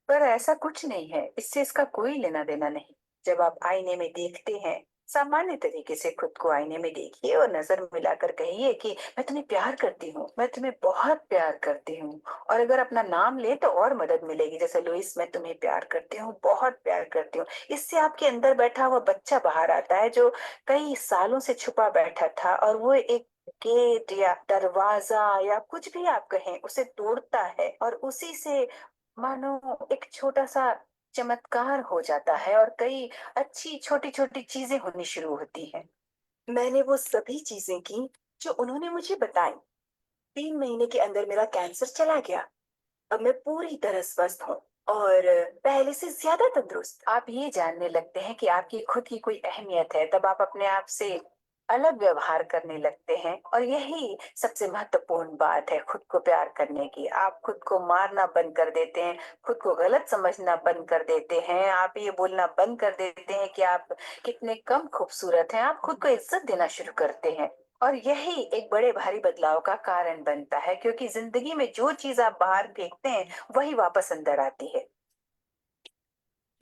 पर ऐसा कुछ नहीं है। इससे इसका कोई लेना देना नहीं। जब आप आईने में देखते हैं, सामान्य तरीके से खुद को आईने में देखिए और नजर मिलाकर कहिए कि मैं तुम्हें प्यार करती हूँ, मैं तुम्हें बहुत प्यार करती हूँ। और अगर अपना नाम ले तो और मदद मिलेगी, जैसे लुइस, मैं तुम्हें प्यार करती हूँ, बहुत प्यार करती हूँ। इससे आपके अंदर बैठा हुआ बच्चा बाहर आता है, जो कई सालों से छुपा बैठा था, और वो एक गेट या दरवाजा या कुछ भी आप कहें उसे तोड़ता है, और उसी से मानो एक छोटा सा चमत्कार हो जाता है और कई अच्छी छोटी छोटी चीजें होनी शुरू होती हैं। मैंने वो सभी चीजें की जो उन्होंने मुझे बताई। 3 महीने के अंदर मेरा कैंसर चला गया। अब मैं पूरी तरह स्वस्थ हूँ और पहले से ज्यादा तंदुरुस्त। आप ये जानने लगते हैं कि आपकी खुद की कोई अहमियत है, तब आप अपने आप से अलग व्यवहार करने लगते हैं। और यही सबसे महत्वपूर्ण बात है खुद को प्यार करने की। आप खुद को मारना बंद कर देते हैं, खुद को गलत समझना बंद कर देते हैं, आप ये बोलना बंद कर देते हैं कि आप कितने कम खूबसूरत हैं। आप खुद को इज्जत देना शुरू करते हैं, और यही एक बड़े भारी बदलाव का कारण बनता है, क्योंकि जिंदगी में जो चीज आप बाहर फेंकते हैं वही वापस अंदर आती है।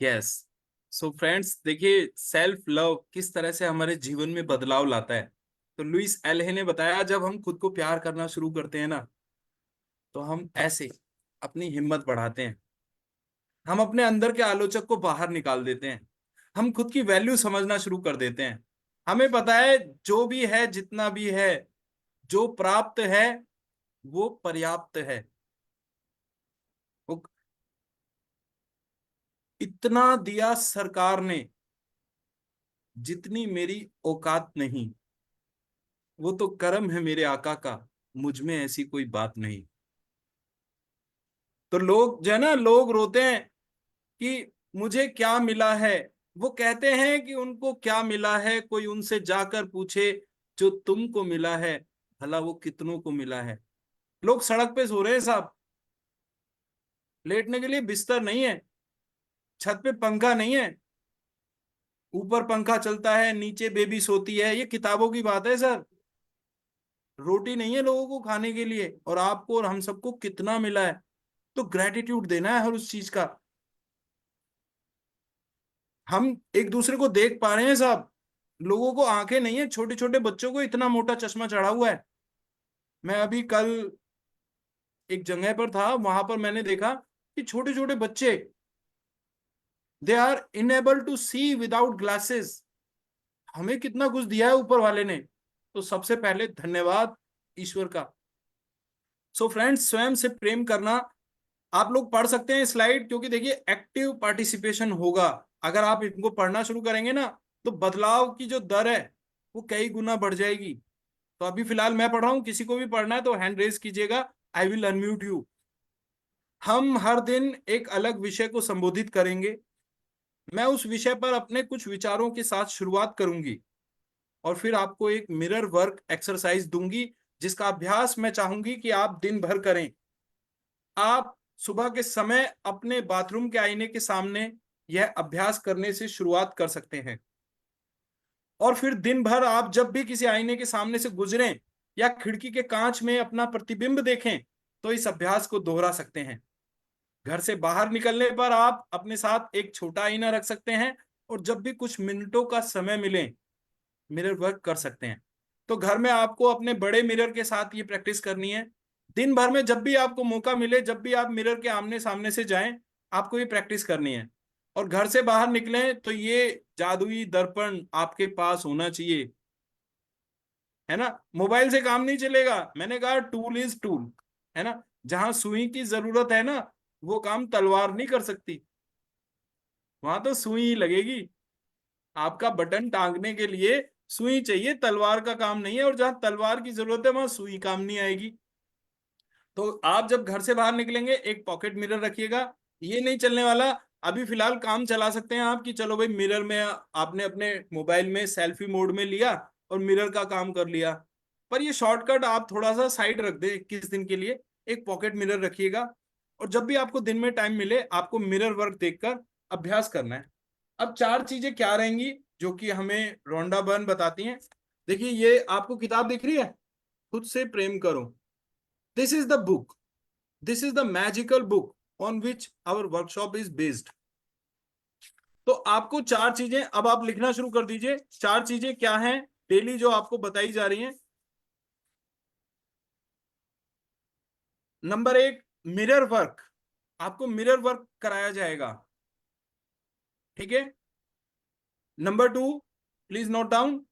यस। सो फ्रेंड्स, देखिए सेल्फ लव किस तरह से हमारे जीवन में बदलाव लाता है। तो लुइस एलहे ने बताया, जब हम खुद को प्यार करना शुरू करते हैं ना, तो हम ऐसे अपनी हिम्मत बढ़ाते हैं। हम अपने अंदर के आलोचक को बाहर निकाल देते हैं। हम खुद की वैल्यू समझना शुरू कर देते हैं। हमें पता है जो भी है, जितना भी है, जो प्राप्त है वो पर्याप्त है। वो इतना दिया सरकार ने जितनी मेरी औकात नहीं, वो तो कर्म है मेरे आका का, मुझ में ऐसी कोई बात नहीं। तो लोग जो है ना, लोग रोते हैं कि मुझे क्या मिला है। वो कहते हैं कि उनको क्या मिला है, कोई उनसे जाकर पूछे जो तुमको मिला है, भला वो कितनों को मिला है। लोग सड़क पे सो रहे हैं साहब, लेटने के लिए बिस्तर नहीं है, छत पे पंखा नहीं है, ऊपर पंखा चलता है, नीचे बेबी सोती है। ये किताबों की बात है सर। रोटी नहीं है लोगों को खाने के लिए, और आपको और हम सबको कितना मिला है। तो ग्रेटिट्यूड देना है हर उस चीज का। हम एक दूसरे को देख पा रहे हैं साहब। लोगों को आंखें नहीं है, छोटे छोटे बच्चों को इतना मोटा चश्मा चढ़ा हुआ है। मैं अभी कल एक जगह पर था, वहां पर मैंने देखा कि छोटे छोटे बच्चे, they are enable to see without glasses. हमें कितना कुछ दिया है ऊपर वाले ने। तो सबसे पहले धन्यवाद ईश्वर का। सो फ्रेंड्स, स्वयं से प्रेम करना। आप लोग पढ़ सकते हैं स्लाइड, क्योंकि देखिए एक्टिव पार्टिसिपेशन होगा। अगर आप इनको पढ़ना शुरू करेंगे ना, तो बदलाव की जो दर है वो कई गुना बढ़ जाएगी। तो अभी फिलहाल मैं पढ़ रहा हूं, किसी को भी पढ़ना है तो हैंड रेज कीजिएगा, आई विल अनम्यूट यू। हम हर दिन एक अलग विषय को संबोधित करेंगे। मैं उस विषय पर अपने कुछ विचारों के साथ शुरुआत करूंगी, और फिर आपको एक मिरर वर्क एक्सरसाइज दूंगी, जिसका अभ्यास मैं चाहूंगी कि आप दिन भर करें। आप सुबह के समय अपने बाथरूम के आईने के सामने यह अभ्यास करने से शुरुआत कर सकते हैं, और फिर दिन भर आप जब भी किसी आईने के सामने से गुजरें या खिड़की के कांच में अपना प्रतिबिंब देखें, तो इस अभ्यास को दोहरा सकते हैं। घर से बाहर निकलने पर आप अपने साथ एक छोटा आईना रख सकते हैं, और जब भी कुछ मिनटों का समय मिले, मिरर वर्क कर सकते हैं। तो घर में आपको अपने बड़े मिरर के साथ ये प्रैक्टिस करनी है। दिन भर में जब भी आपको मौका मिले, जब भी आप मिरर के आमने सामने से जाएं, आपको ये प्रैक्टिस करनी है। और घर से बाहर निकलें तो ये जादुई दर्पण आपके पास होना चाहिए, है ना। मोबाइल से काम नहीं चलेगा। मैंने कहा टूल इज टूल, है ना। जहां सुई की जरूरत है ना, वो काम तलवार नहीं कर सकती। वहां तो सुई ही लगेगी। आपका बटन टांगने के लिए सुई चाहिए, तलवार का काम नहीं है। और जहां तलवार की जरूरत है वहां सुई काम नहीं आएगी। तो आप जब घर से बाहर निकलेंगे, एक पॉकेट मिरर रखिएगा। ये नहीं चलने वाला। अभी फिलहाल काम चला सकते हैं आप कि चलो भाई, मिरर में आपने अपने मोबाइल में सेल्फी मोड में लिया और मिरर का काम कर लिया। पर ये शॉर्टकट आप थोड़ा सा साइड रख दें किस दिन के लिए। एक पॉकेट मिरर रखिएगा, और जब भी आपको दिन में टाइम मिले, आपको मिरर वर्क देखकर अभ्यास करना है। अब 4 चीजें क्या रहेंगी जो कि हमें रोंडा बर्न बताती हैं। देखिए, ये आपको किताब दिख रही है, खुद से प्रेम करो। This is the book, this is the magical book on which our workshop is based. तो आपको चार चीजें अब आप लिखना शुरू कर दीजिए। चार चीजें क्या हैं डेली जो आपको बताई जा रही हैं। नंबर एक, मिरर वर्क। आपको मिरर वर्क कराया जाएगा, ठीक है। Number two, please note down,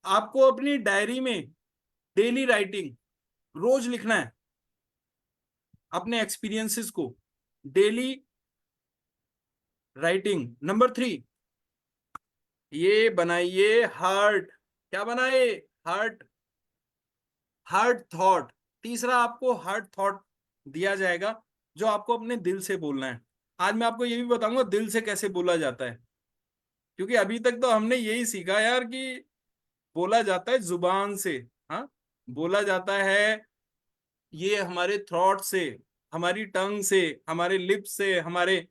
आपको अपनी डायरी में डेली राइटिंग, रोज लिखना है अपने एक्सपीरियंसेस को, डेली राइटिंग। नंबर थ्री, ये बनाइए हार्ट, क्या बनाए, हार्ट, हार्ट थॉट। तीसरा, आपको हार्ट थॉट दिया जाएगा जो आपको अपने दिल से बोलना है। आज मैं आपको ये भी बताऊंगा दिल से कैसे बोला जाता है, क्योंकि अभी तक तो हमने यही सीखा यार कि बोला जाता है जुबान से। हाँ, बोला जाता है ये हमारे थ्रॉट से, हमारी टंग से, हमारे लिप्स से, हमारे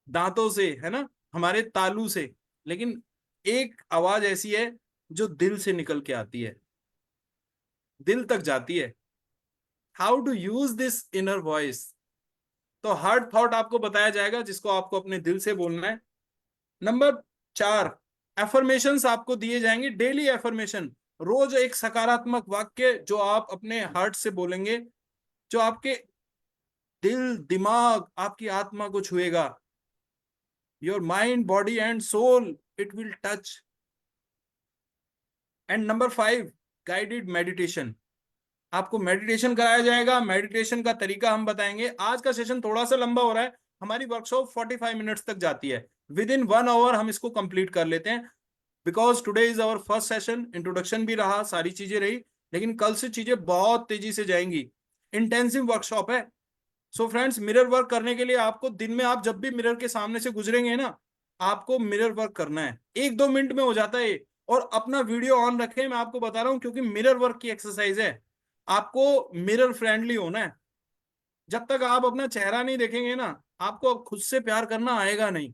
दांतों से, है ना, हमारे तालू से। लेकिन एक आवाज ऐसी है जो दिल से निकल के आती है, दिल तक जाती है। How to use this inner voice. तो हार्ट थॉट आपको बताया जाएगा जिसको आपको अपने दिल से बोलना है। नंबर चार, एफर्मेशंस आपको दिए जाएंगे, डेली एफर्मेशन। रोज एक सकारात्मक वाक्य जो आप अपने हार्ट से बोलेंगे, जो आपके दिल, दिमाग, आपकी आत्मा को छुएगा। Your mind, body and soul, it will touch. And number five, guided meditation. आपको मेडिटेशन कराया जाएगा। मेडिटेशन का तरीका हम बताएंगे। आज का सेशन थोड़ा सा लंबा हो रहा है, हमारी वर्कशॉप 45 मिनट्स तक जाती है। विद इन 1 आवर हम इसको कंप्लीट कर लेते हैं, because today is our first session. Introduction भी रहा, सारी चीजें रही, लेकिन कल से चीजें बहुत तेजी से जाएंगी। इंटेंसिव वर्कशॉप है। सो फ्रेंड्स, मिरर वर्क करने के लिए आपको दिन में, आप जब भी मिरर के सामने से गुजरेंगे ना, आपको मिरर वर्क करना है। 1-2 मिनट में हो जाता है। और अपना वीडियो ऑन रखें, मैं आपको बता रहा हूं, क्योंकि मिरर वर्क की एक्सरसाइज है। आपको मिरर फ्रेंडली होना है। जब तक आप अपना चेहरा नहीं देखेंगे ना, आपको अब खुद से प्यार करना आएगा नहीं,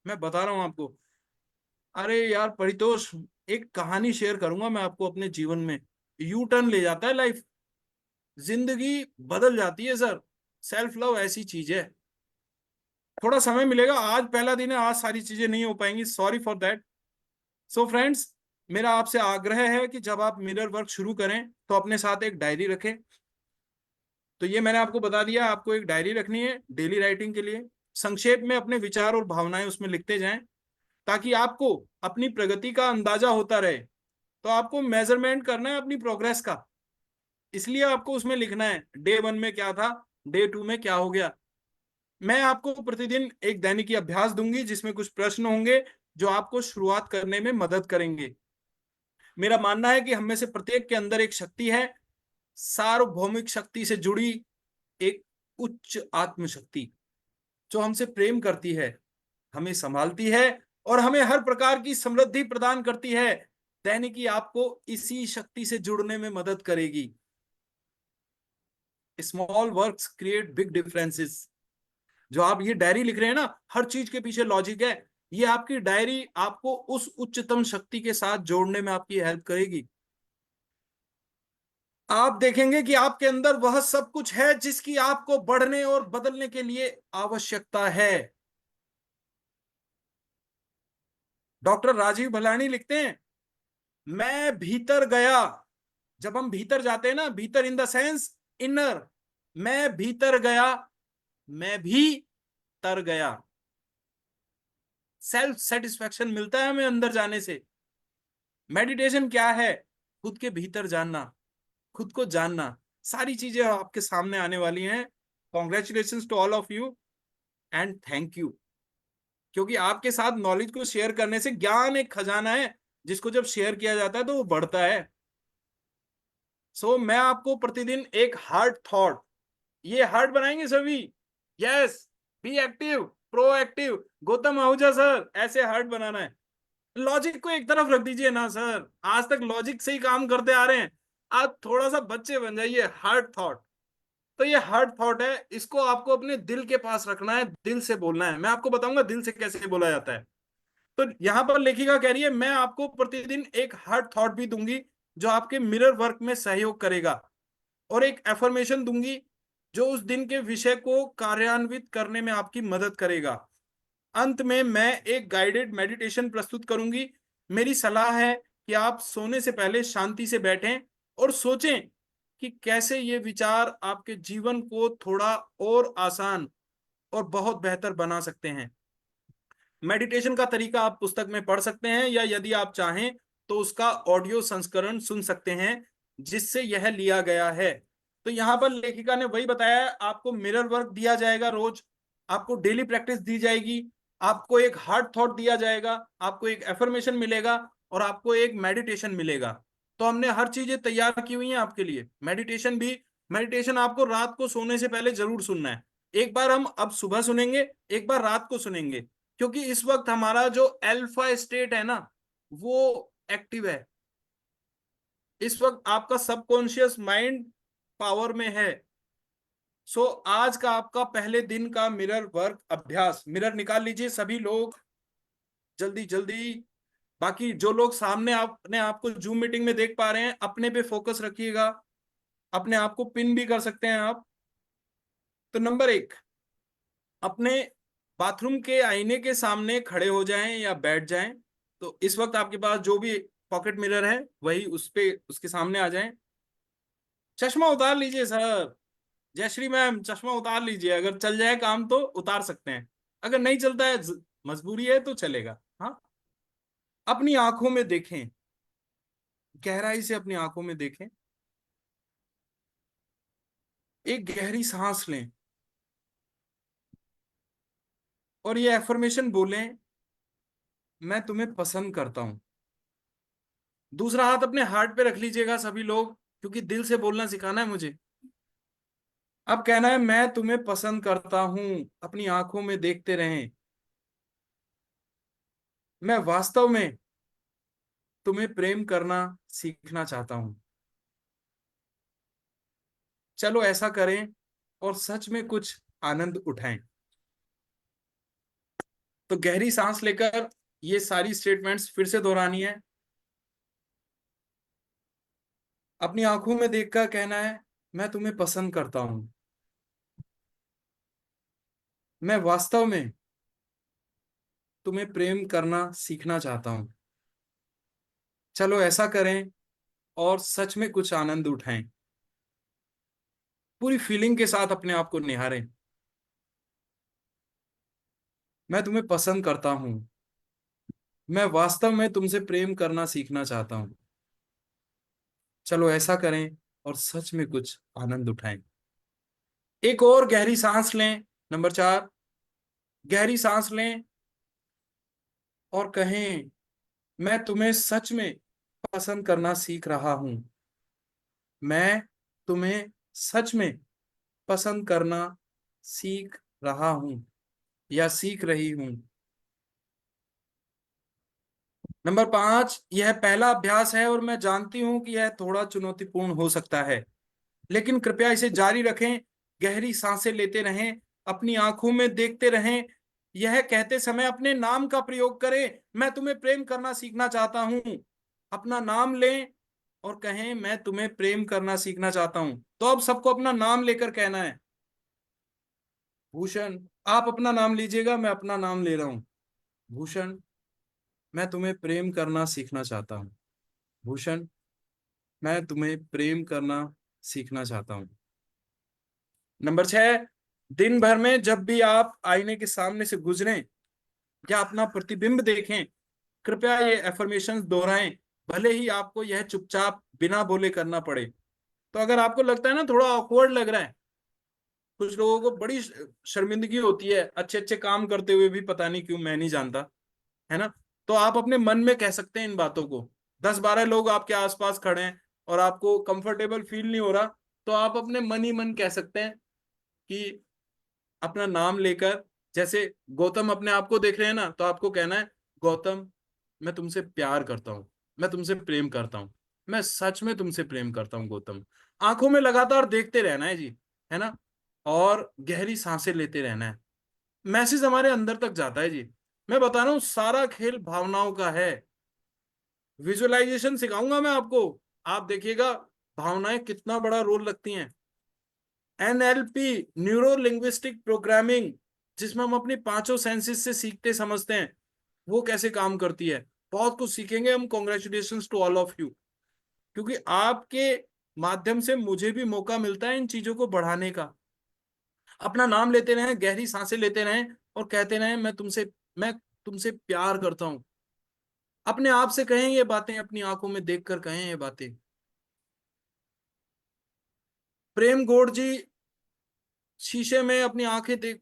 मैं बता रहा हूं आपको। अरे यार परितोष, एक कहानी शेयर करूंगा मैं आपको अपने जीवन में। यू टर्न ले जाता है लाइफ, जिंदगी बदल जाती है सर। सेल्फ लव ऐसी चीज है। थोड़ा समय मिलेगा, आज पहला दिन है, आज सारी चीजें नहीं हो पाएंगी, sorry for that. So friends, मेरा आपसे आग्रह है कि जब आप मिरर वर्क शुरू करें तो अपने साथ एक डायरी रखें। तो ये मैंने आपको बता दिया, आपको एक डायरी रखनी है डेली राइटिंग के लिए। संक्षेप में अपने विचार और भावनाएं उसमें लिखते जाएं, ताकि आपको अपनी प्रगति का अंदाजा होता रहे। तो आपको मेजरमेंट करना है अपनी प्रोग्रेस का, इसलिए आपको उसमें लिखना है डे 1 में क्या था, डे 2 में क्या हो गया। मैं आपको प्रतिदिन एक दैनिकी अभ्यास दूंगी जिसमें कुछ प्रश्न होंगे जो आपको शुरुआत करने में मदद करेंगे। मेरा मानना है कि हम में से प्रत्येक के अंदर एक शक्ति है, सार्वभौमिक शक्ति से जुड़ी एक उच्च आत्मशक्ति, जो हमसे प्रेम करती है, हमें संभालती है और हमें हर प्रकार की समृद्धि प्रदान करती है। दैनिकी आपको इसी शक्ति से जुड़ने में मदद करेगी। Small works create big differences. जो आप ये डायरी लिख रहे हैं ना, हर चीज के पीछे लॉजिक है। ये आपकी डायरी आपको उस उच्चतम शक्ति के साथ जोड़ने में आपकी हेल्प करेगी। आप देखेंगे कि आपके अंदर वह सब कुछ है जिसकी आपको बढ़ने और बदलने के लिए आवश्यकता है। डॉक्टर राजीव भलानी लिखते हैं, मैं भीतर गया। जब हम भीतर जाते हैं ना, भीतर इन द सेंस इनर, मैं भीतर गया, मैं भी तर गया। सेल्फ सेटिस्फैक्शन मिलता है हमें अंदर जाने से। मेडिटेशन क्या है? खुद के भीतर जानना, खुद को जानना। सारी चीजें आपके सामने आने वाली हैं। Congratulation to all of you and thank you, क्योंकि आपके साथ नॉलेज को शेयर करने से, ज्ञान एक खजाना है जिसको जब शेयर किया जाता है तो वो बढ़ता है। सो मैं आपको प्रतिदिन एक हार्ट थॉट, ये हार्ट बनाएंगे सभी। Yes, be active, proactive. Gautam Ahuja sir, ऐसे हार्ट बनाना है। लॉजिक को एक तरफ रख दीजिए ना सर, आज तक लॉजिक से ही काम करते आ रहे हैं। आज थोड़ा सा बच्चे बन जाइए। हार्ट थॉट, तो ये हार्ट थॉट है, इसको आपको अपने दिल के पास रखना है, दिल से बोलना है। मैं आपको बताऊंगा दिल से कैसे बोला जाता है। तो यहां पर लेखिका कह रही है, मैं आपको प्रतिदिन एक हार्ट थॉट भी दूंगी जो आपके मिरर वर्क में सहयोग करेगा, और एक एफर्मेशन दूंगी जो उस दिन के विषय को कार्यान्वित करने में आपकी मदद करेगा। अंत में मैं एक गाइडेड मेडिटेशन प्रस्तुत करूंगी। मेरी सलाह है कि आप सोने से पहले शांति से बैठें और सोचें कि कैसे ये विचार आपके जीवन को थोड़ा और आसान और बहुत बेहतर बना सकते हैं। मेडिटेशन का तरीका आप पुस्तक में पढ़ सकते हैं, या यदि आप चाहें तो उसका ऑडियो संस्करण सुन सकते हैं जिससे यह लिया गया है। तो यहां पर लेखिका ने वही बताया है, आपको मिरर वर्क दिया जाएगा रोज, आपको डेली प्रैक्टिस दी जाएगी, आपको एक हार्ड थॉट दिया जाएगा, आपको एक एफर्मेशन मिलेगा, और आपको एक मेडिटेशन मिलेगा। तो हमने हर चीजें तैयार की हुई हैं आपके लिए। मेडिटेशन भी, मेडिटेशन आपको रात को सोने से पहले जरूर सुनना है। एक बार हम अब सुबह सुनेंगे, एक बार रात को सुनेंगे, क्योंकि इस वक्त हमारा जो अल्फा स्टेट है ना, वो एक्टिव है। इस वक्त आपका सबकॉन्शियस माइंड पावर में है। सो आज का आपका पहले दिन का मिरर वर्क अभ्यास, मिरर निकाल लीजिए सभी लोग, जल्दी जल्दी। बाकी जो लोग सामने अपने आप को जूम मीटिंग में देख पा रहे हैं, अपने पे फोकस रखिएगा, अपने आप को पिन भी कर सकते हैं आप। तो नंबर 1, अपने बाथरूम के आईने के सामने खड़े हो जाएं या बैठ जाएं। तो इस वक्त आपके पास जो भी पॉकेट मिरर है वही उस पे, उसके सामने आ जाएं। चश्मा उतार लीजिए सर, जयश्री मैम चश्मा उतार लीजिए, अगर चल जाए काम तो उतार सकते हैं, अगर नहीं चलता है, मजबूरी है तो चलेगा। हाँ, अपनी आंखों में देखें, गहराई से अपनी आंखों में देखें, एक गहरी सांस लें और ये एफर्मेशन बोलें, मैं तुम्हें पसंद करता हूं। दूसरा हाथ अपने हार्ट पे रख लीजिएगा सभी लोग, क्योंकि दिल से बोलना सिखाना है मुझे। अब कहना है, मैं तुम्हें पसंद करता हूं। अपनी आंखों में देखते रहें, मैं वास्तव में तुम्हें प्रेम करना सीखना चाहता हूं। चलो ऐसा करें और सच में कुछ आनंद उठाएं। तो गहरी सांस लेकर ये सारी स्टेटमेंट्स फिर से दोहरानी है। अपनी आंखों में देखकर कहना है, मैं तुम्हें पसंद करता हूं, मैं वास्तव में तुम्हें प्रेम करना सीखना चाहता हूं। चलो ऐसा करें और सच में कुछ आनंद उठाएं। पूरी फीलिंग के साथ अपने आप को निहारें। मैं तुम्हें पसंद करता हूं, मैं वास्तव में तुमसे प्रेम करना सीखना चाहता हूं। चलो ऐसा करें और सच में कुछ आनंद उठाएं। एक और गहरी सांस लें। नंबर 4, गहरी सांस लें और कहें, मैं तुम्हें सच में पसंद करना सीख रहा हूं। मैं तुम्हें सच में पसंद करना सीख रहा हूं या सीख रही हूं। नंबर 5, यह पहला अभ्यास है और मैं जानती हूं कि यह थोड़ा चुनौतीपूर्ण हो सकता है, लेकिन कृपया इसे जारी रखें। गहरी सांसें लेते रहें, अपनी आंखों में देखते रहें। यह कहते समय अपने नाम का प्रयोग करें, मैं तुम्हें प्रेम करना सीखना चाहता हूं। अपना नाम लें और कहें, मैं तुम्हें प्रेम करना सीखना चाहता हूं। तो अब सबको अपना नाम लेकर कहना है। भूषण, आप अपना नाम लीजिएगा, मैं अपना नाम ले रहा हूं। भूषण, मैं तुम्हें प्रेम करना सीखना चाहता हूं। भूषण, मैं तुम्हें प्रेम करना सीखना चाहता हूं। नंबर 6, दिन भर में जब भी आप आईने के सामने से गुजरें या अपना प्रतिबिंब देखें, कृपया ये एफर्मेशंस दोहराएं, भले ही आपको यह चुपचाप बिना बोले करना पड़े। तो अगर आपको लगता है ना थोड़ा ऑकवर्ड लग रहा है, कुछ लोगों को बड़ी शर्मिंदगी होती है अच्छे अच्छे काम करते हुए भी, पता नहीं क्यों, मैं नहीं जानता, है ना, तो आप अपने मन में कह सकते हैं इन बातों को। 10-12 लोग आपके आसपास खड़े हैं और आपको कंफर्टेबल फील नहीं हो रहा, तो आप अपने मन ही मन कह सकते हैं कि अपना नाम लेकर, जैसे गौतम अपने आप को देख रहे हैं ना, तो आपको कहना है, गौतम, मैं तुमसे प्यार करता हूं, मैं तुमसे प्रेम करता हूं, मैं सच में तुमसे प्रेम करता हूं गौतम। आंखों में लगातार देखते रहना है जी, है ना, और गहरी सांसें लेते रहना है। मैसेज हमारे अंदर तक जाता है जी। मैं बता रहा हूं, सारा खेल भावनाओं का है। विजुअलाइजेशन सिखाऊंगा मैं आपको, आप देखिएगा भावनाएं कितना बड़ा रोल लगती हैं। एनएलपी, न्यूरो लिंग्विस्टिक प्रोग्रामिंग, जिसमें हम अपनी पांचों सेंसेस से सीखते समझते हैं, वो कैसे काम करती है, बहुत कुछ सीखेंगे हम। Congratulations to all of you, क्योंकि आपके माध्यम से मुझे भी मौका मिलता है इन चीजों को बढ़ाने का। अपना नाम लेते रहें, गहरी सांसें लेते रहें और कहते रहें मैं तुमसे प्यार करता हूं। अपने आप से कहें ये बातें, अपनी आंखों में देखकर कहें ये बातें। प्रेम गौड़ जी शीशे में अपनी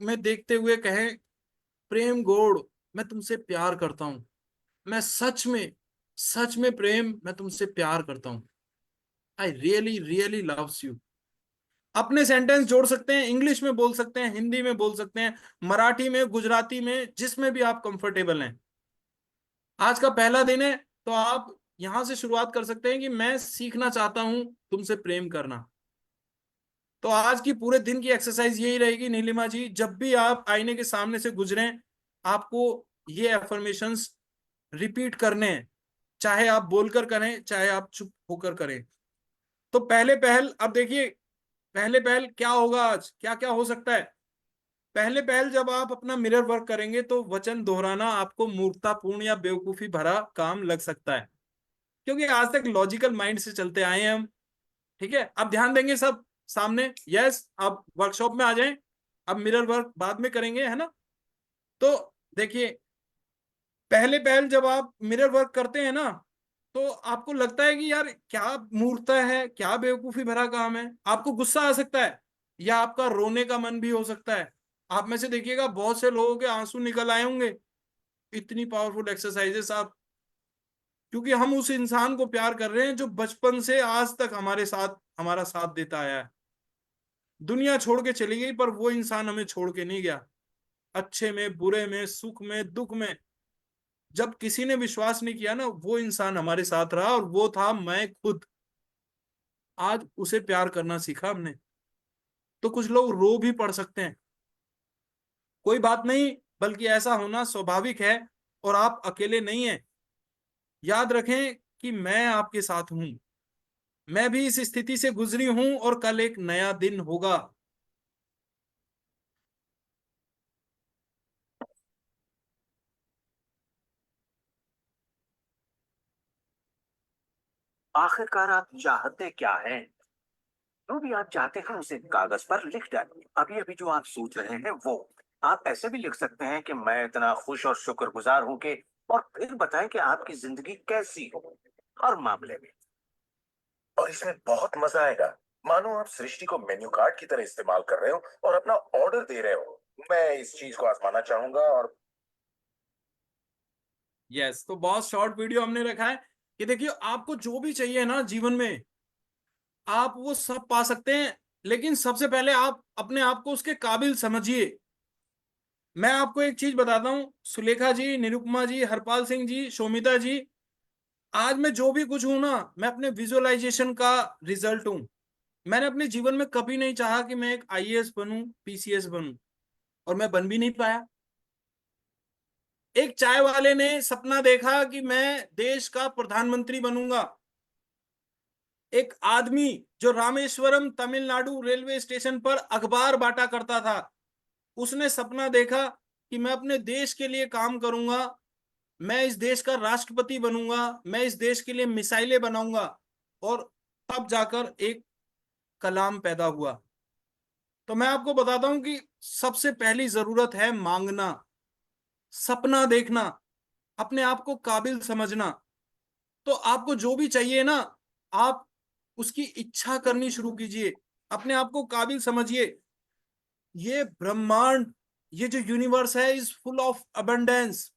में देखते हुए कहें, प्रेम गौड़, मैं तुमसे प्यार करता हूं। मैं सच में प्रेम, मैं तुमसे प्यार करता हूं। I really really loves you. अपने सेंटेंस जोड़ सकते हैं, इंग्लिश में बोल सकते हैं, हिंदी में बोल सकते हैं, मराठी में, गुजराती में, जिसमें भी आप कंफर्टेबल हैं। आज का पहला दिन है, तो आप यहां से शुरुआत कर सकते हैं कि मैं सीखना चाहता हूं तुमसे प्रेम करना। तो आज की पूरे दिन की एक्सरसाइज यही रहेगी नीलिमा जी, जब भी आप आईने के सामने से गुजरें, आपको ये एफर्मेशंस रिपीट करने हैं, चाहे आप बोलकर करें, चाहे आप चुप होकर करें। तो पहले पहल, अब देखिए पहले पहल क्या होगा, आज क्या क्या हो सकता है। पहले पहल, जब आप अपना मिरर वर्क करेंगे तो वचन दोहराना आपको मूर्खतापूर्ण या बेवकूफी भरा काम लग सकता है, क्योंकि आज तक लॉजिकल माइंड से चलते आए हैं हम। ठीक है, अब ध्यान देंगे सब सामने। यस, अब वर्कशॉप में आ जाएं। अब मिरर वर्क बाद में करेंगे, है ना। तो देखिए, पहले पहल जब आप मिरर वर्क करते हैं ना, तो आपको लगता है कि यार क्या मूर्खता है, क्या बेवकूफी भरा काम है। आपको गुस्सा आ सकता है, या आपका रोने का मन भी हो सकता है। आप में से देखिएगा बहुत से लोगों के आंसू निकल आए होंगे। इतनी पावरफुल एक्सरसाइजेस आप, क्योंकि हम उस इंसान को प्यार कर रहे हैं जो बचपन से आज तक हमारा साथ देता आया है। दुनिया छोड़ के चली गई, पर वो इंसान हमें छोड़ के नहीं गया। अच्छे में, बुरे में, सुख में, दुख में, जब किसी ने विश्वास नहीं किया ना, वो इंसान हमारे साथ रहा, और वो था मैं खुद। आज उसे प्यार करना सीखा हमने। तो कुछ लोग रो भी पड़ सकते हैं, कोई बात नहीं, बल्कि ऐसा होना स्वाभाविक है, और आप अकेले नहीं हैं। याद रखें कि मैं आपके साथ हूं। मैं भी इस स्थिति से गुजरी हूं, और कल एक नया दिन होगा। आखिरकार आप चाहते क्या हैं? जो भी आप चाहते हैं उसे कागज पर लिख डालिए। अभी अभी जो आप सोच रहे हैं वो आप ऐसे भी लिख सकते हैं कि मैं इतना खुश और शुक्रगुजार हूं कि, और फिर बताएं कि आपकी जिंदगी कैसी हो हर मामले में। और इसमें बहुत मजा आएगा। मानो आप सृष्टि को मेन्यू कार्ड की तरह इस्तेमाल कर रहे हो और अपना ऑर्डर दे रहे हो। मैं इस चीज को आजमाना चाहूंगा और यस, तो बहुत शॉर्ट वीडियो हमने रखा है कि देखिए, आपको जो भी चाहिए ना जीवन में, आप वो सब पा सकते हैं। लेकिन सबसे पहले आप अपने आप को उसके काबिल समझिए। मैं आपको एक चीज बताता हूं, सुलेखा जी, निरुपमा जी, हरपाल सिंह जी, शोमिता जी, आज मैं जो भी कुछ हूं ना, मैं अपने विजुअलाइजेशन का रिजल्ट हूं। मैंने अपने जीवन में कभी नहीं चाहा कि मैं एक आईएएस बनूं, पीसीएस बनूं, और मैं बन भी नहीं पाया। एक चाय वाले ने सपना देखा कि मैं देश का प्रधानमंत्री बनूंगा। एक आदमी जो रामेश्वरम तमिलनाडु रेलवे स्टेशन पर अखबार बांटा करता था, उसने सपना देखा कि मैं अपने देश के लिए काम करूंगा, मैं इस देश का राष्ट्रपति बनूंगा, मैं इस देश के लिए मिसाइलें बनाऊंगा। और तब जाकर एक कलाम पैदा हुआ। तो मैं आपको बताता हूं कि सबसे पहली जरूरत है मांगना, सपना देखना, अपने आप को काबिल समझना। तो आपको जो भी चाहिए ना, आप उसकी इच्छा करनी शुरू कीजिए। अपने आप को काबिल समझिए। ये ब्रह्मांड, ये जो यूनिवर्स है, इज फुल ऑफ अबंडेंस।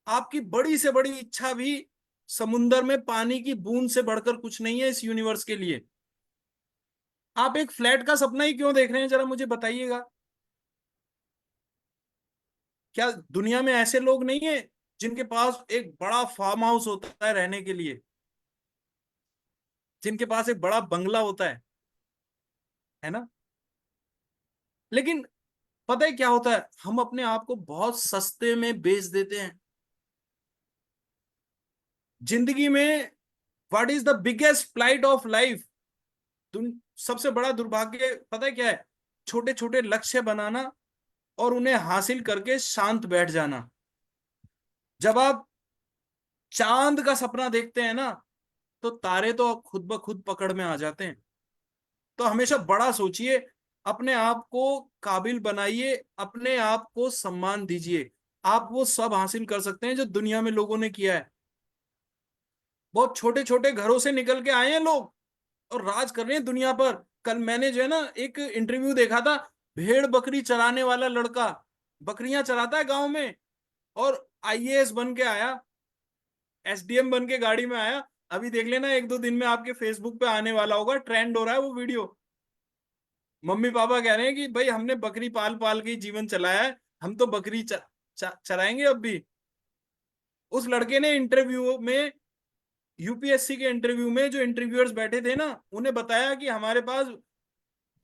आपकी बड़ी से बड़ी इच्छा भी समुंदर में पानी की बूंद से बढ़कर कुछ नहीं है इस यूनिवर्स के लिए। आप एक फ्लैट का सपना ही क्यों देख रहे हैं, जरा मुझे बताइएगा। क्या दुनिया में ऐसे लोग नहीं है जिनके पास एक बड़ा फार्म हाउस होता है रहने के लिए, जिनके पास एक बड़ा बंगला होता है ना। लेकिन पता है क्या होता है, हम अपने आप को बहुत सस्ते में बेच देते हैं। जिंदगी में what is the biggest plight of life? सबसे बड़ा दुर्भाग्य पता है क्या है? छोटे छोटे लक्ष्य बनाना और उन्हें हासिल करके शांत बैठ जाना। जब आप चांद का सपना देखते हैं ना, तो तारे तो खुद ब खुद पकड़ में आ जाते हैं। तो हमेशा बड़ा सोचिए, अपने आप को काबिल बनाइए, अपने आप को सम्मान दीजिए। आप वो सब हासिल कर सकते हैं जो दुनिया में लोगों ने किया है। बहुत छोटे छोटे घरों से निकल के आए हैं लोग और राज कर रहे हैं दुनिया पर। कल मैंने जो है ना एक इंटरव्यू देखा था, भेड़ बकरी चराने वाला लड़का बकरियां चराता है गांव में, और आईएएस बन के आया, एसडीएम बन के गाड़ी में आया। अभी देख लेना, 1-2 दिन में आपके फेसबुक पे आने वाला होगा, ट्रेंड हो रहा है वो वीडियो। मम्मी पापा कह रहे हैं कि भाई हमने बकरी पाल पाल के जीवन चलाया है, हम तो बकरी चराएंगे अब भी। उस लड़के ने इंटरव्यू में, यूपीएससी के इंटरव्यू में जो इंटरव्यूअर्स बैठे थे ना, उन्हें बताया कि हमारे पास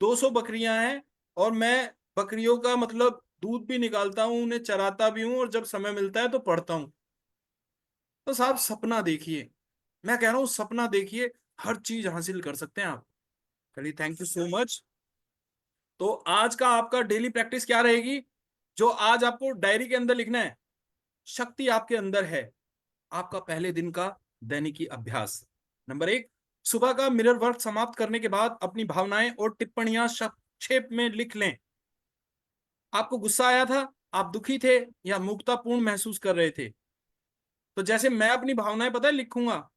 200 बकरियां हैं और मैं बकरियों का मतलब दूध भी निकालता हूं, उन्हें चराता भी हूं, और जब समय मिलता है तो पढ़ता हूं। तो साहब सपना देखिए, मैं कह रहा हूं सपना देखिए, हर चीज हासिल कर सकते हैं आप। चलिए, थैंक यू सो मच। तो आज का आपका डेली प्रैक्टिस क्या रहेगी, जो आज आपको डायरी के अंदर लिखना है? शक्ति आपके अंदर है। आपका पहले दिन का दैनिकी अभ्यास। नंबर 1, सुबह का मिरर वर्क समाप्त करने के बाद अपनी भावनाएं और टिप्पणियां संक्षेप में लिख लें। आपको गुस्सा आया था, आप दुखी थे या मूर्खतापूर्ण महसूस कर रहे थे? तो जैसे मैं अपनी भावनाएं पता है लिखूंगा।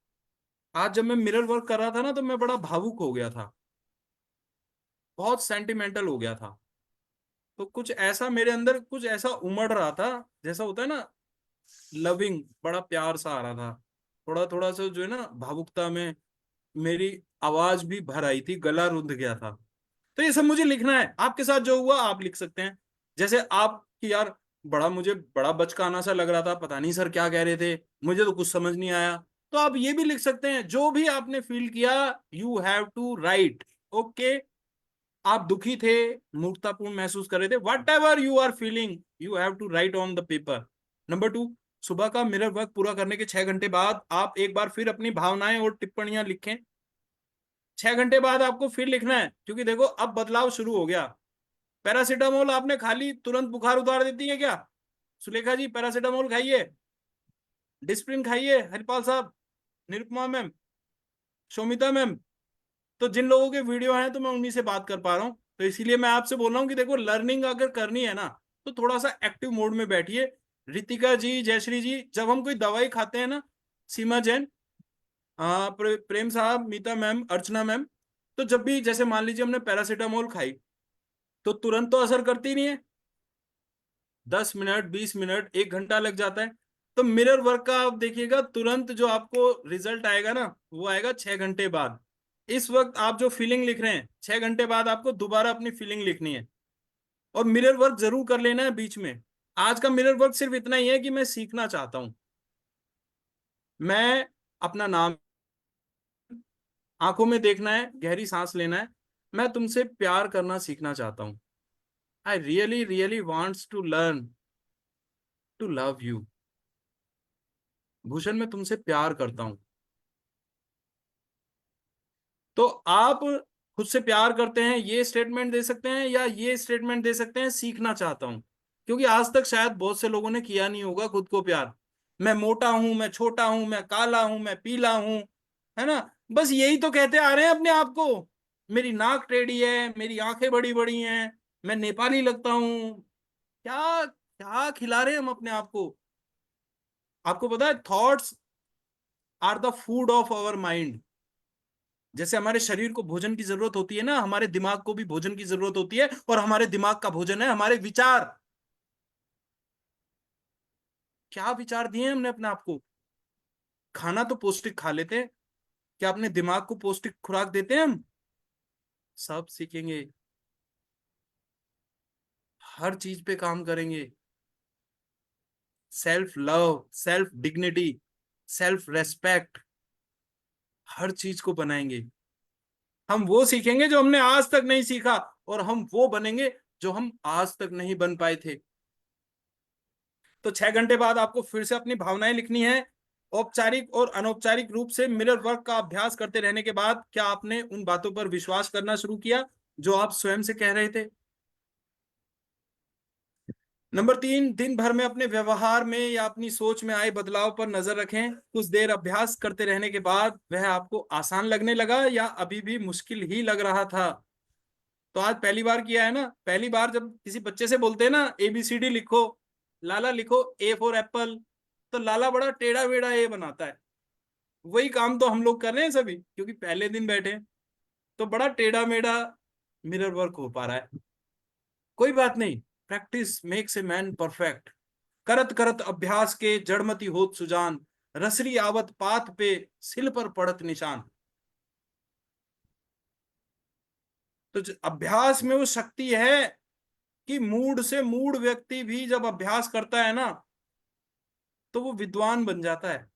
आज जब मैं मिरर वर्क कर रहा था ना, तो मैं बड़ा भावुक हो गया था, बहुत सेंटिमेंटल हो गया था। तो कुछ ऐसा मेरे अंदर कुछ ऐसा उमड़ रहा था, जैसा होता है ना, लविंग, बड़ा प्यार सा आ रहा था। थोड़ा थोड़ा सा जो है ना भावुकता में मेरी आवाज भी भर आई थी, गला रुंध गया था। तो ये सब मुझे लिखना है। आपके साथ जो हुआ आप लिख सकते हैं। जैसे आप कि यार, मुझे बड़ा बचकाना सा लग रहा था, पता नहीं सर क्या कह रहे थे, मुझे तो कुछ समझ नहीं आया। तो आप ये भी लिख सकते हैं, जो भी आपने फील किया, you have to write. Okay, आप दुखी थे, मूर्खतापूर्ण महसूस कर रहे थे, whatever you are feeling, you have to write on the paper. Number 2, सुबह का मिरर वर्क पूरा करने के 6 घंटे बाद आप एक बार फिर अपनी भावनाएं और टिप्पणियां लिखें। 6 घंटे बाद आपको फिर लिखना है, क्योंकि देखो अब बदलाव शुरू हो गया। पैरासीटामोल आपने खा ली, तुरंत बुखार उतार देती है क्या? सुलेखा जी, पैरासीटामोल खाइए, डिस्प्रिन खाइए, हरिपाल साहब, निरुपमा मैम, शोमिता मैम। तो जिन लोगों के वीडियो हैं तो मैं उन्हीं से बात कर पा रहा हूँ। तो इसीलिए मैं आपसे बोल रहा हूँ कि देखो, लर्निंग अगर करनी है ना, तो थोड़ा सा एक्टिव मोड में बैठिए। रितिका जी, जयश्री जी, जब हम कोई दवाई खाते हैं ना, सीमा जैन, प्रेम साहब, मीता मैम, अर्चना मैम, तो जब भी जैसे मान लीजिए हमने पैरासीटामोल खाई, तो तुरंत तो असर करती नहीं है, 10 मिनट, 20 मिनट, 1 घंटा लग जाता है। तो मिरर वर्क का आप देखिएगा, तुरंत जो आपको रिजल्ट आएगा ना, वो आएगा 6 घंटे बाद। इस वक्त आप जो फीलिंग लिख रहे हैं, 6 घंटे बाद आपको दोबारा अपनी फीलिंग लिखनी है, और मिरर वर्क जरूर कर लेना है बीच में। आज का मिरर वर्क सिर्फ इतना ही है कि मैं सीखना चाहता हूं, मैं अपना नाम आंखों में देखना है, गहरी सांस लेना है, मैं तुमसे प्यार करना सीखना चाहता हूं। I really really wants to learn to love you. Bhushan, मैं तुमसे प्यार करता हूं। तो आप खुद से प्यार करते हैं, ये स्टेटमेंट दे सकते हैं, या ये स्टेटमेंट दे सकते हैं, सीखना चाहता हूं। क्योंकि आज तक शायद बहुत से लोगों ने किया नहीं होगा खुद को प्यार। मैं मोटा हूं, मैं छोटा हूं, मैं काला हूं, मैं पीला हूं, है ना, बस यही तो कहते आ रहे हैं अपने आप को। मेरी नाक टेढ़ी है, मेरी आंखें बड़ी बड़ी हैं, मैं नेपाली लगता हूं। क्या क्या खिला रहे हैं हम अपने आप को? आपको पता है, thoughts are the food of our mind. जैसे हमारे शरीर को भोजन की जरूरत होती है ना, हमारे दिमाग को भी भोजन की जरूरत होती है, और हमारे दिमाग का भोजन है हमारे विचार। क्या विचार दिए हमने अपने आप को? खाना तो पौष्टिक खा लेते हैं, क्या अपने दिमाग को पौष्टिक खुराक देते हैं हम? सब सीखेंगे, हर चीज पे काम करेंगे। Self love, self dignity, self respect, हर चीज को बनाएंगे। हम वो सीखेंगे जो हमने आज तक नहीं सीखा, और हम वो बनेंगे जो हम आज तक नहीं बन पाए थे। तो 6 घंटे बाद आपको फिर से अपनी भावनाएं लिखनी है, औपचारिक और अनौपचारिक रूप से मिरर वर्क का अभ्यास करते रहने के बाद क्या आपने उन बातों पर विश्वास करना शुरू किया जो आप स्वयं से कह रहे थे? नंबर 3, दिन भर में अपने व्यवहार में या अपनी सोच में आए बदलाव पर नजर रखें। कुछ देर अभ्यास करते रहने के बाद वह आपको आसान लगने लगा या अभी भी मुश्किल ही लग रहा था? तो आज पहली बार किया है ना, पहली बार जब किसी बच्चे से बोलते हैं ना ABCD लिखो, लाला लिखो A फॉर एप्पल, तो लाला बड़ा टेढ़ा मेढ़ा ए बनाता है। वही काम तो हम लोग कर रहे हैं सभी, क्योंकि पहले दिन बैठे हैं, तो बड़ा टेढ़ा मेढ़ा मिरर वर्क हो पा रहा है। कोई बात नहीं, practice makes a man perfect. करत करत अभ्यास के जड़मती होत सुजान, रसरी आवत पात पे सिल पर पड़त निशान। तो अभ्यास में वो शक्ति है कि मूड से मूड व्यक्ति भी जब अभ्यास करता है ना तो वो विद्वान बन जाता है।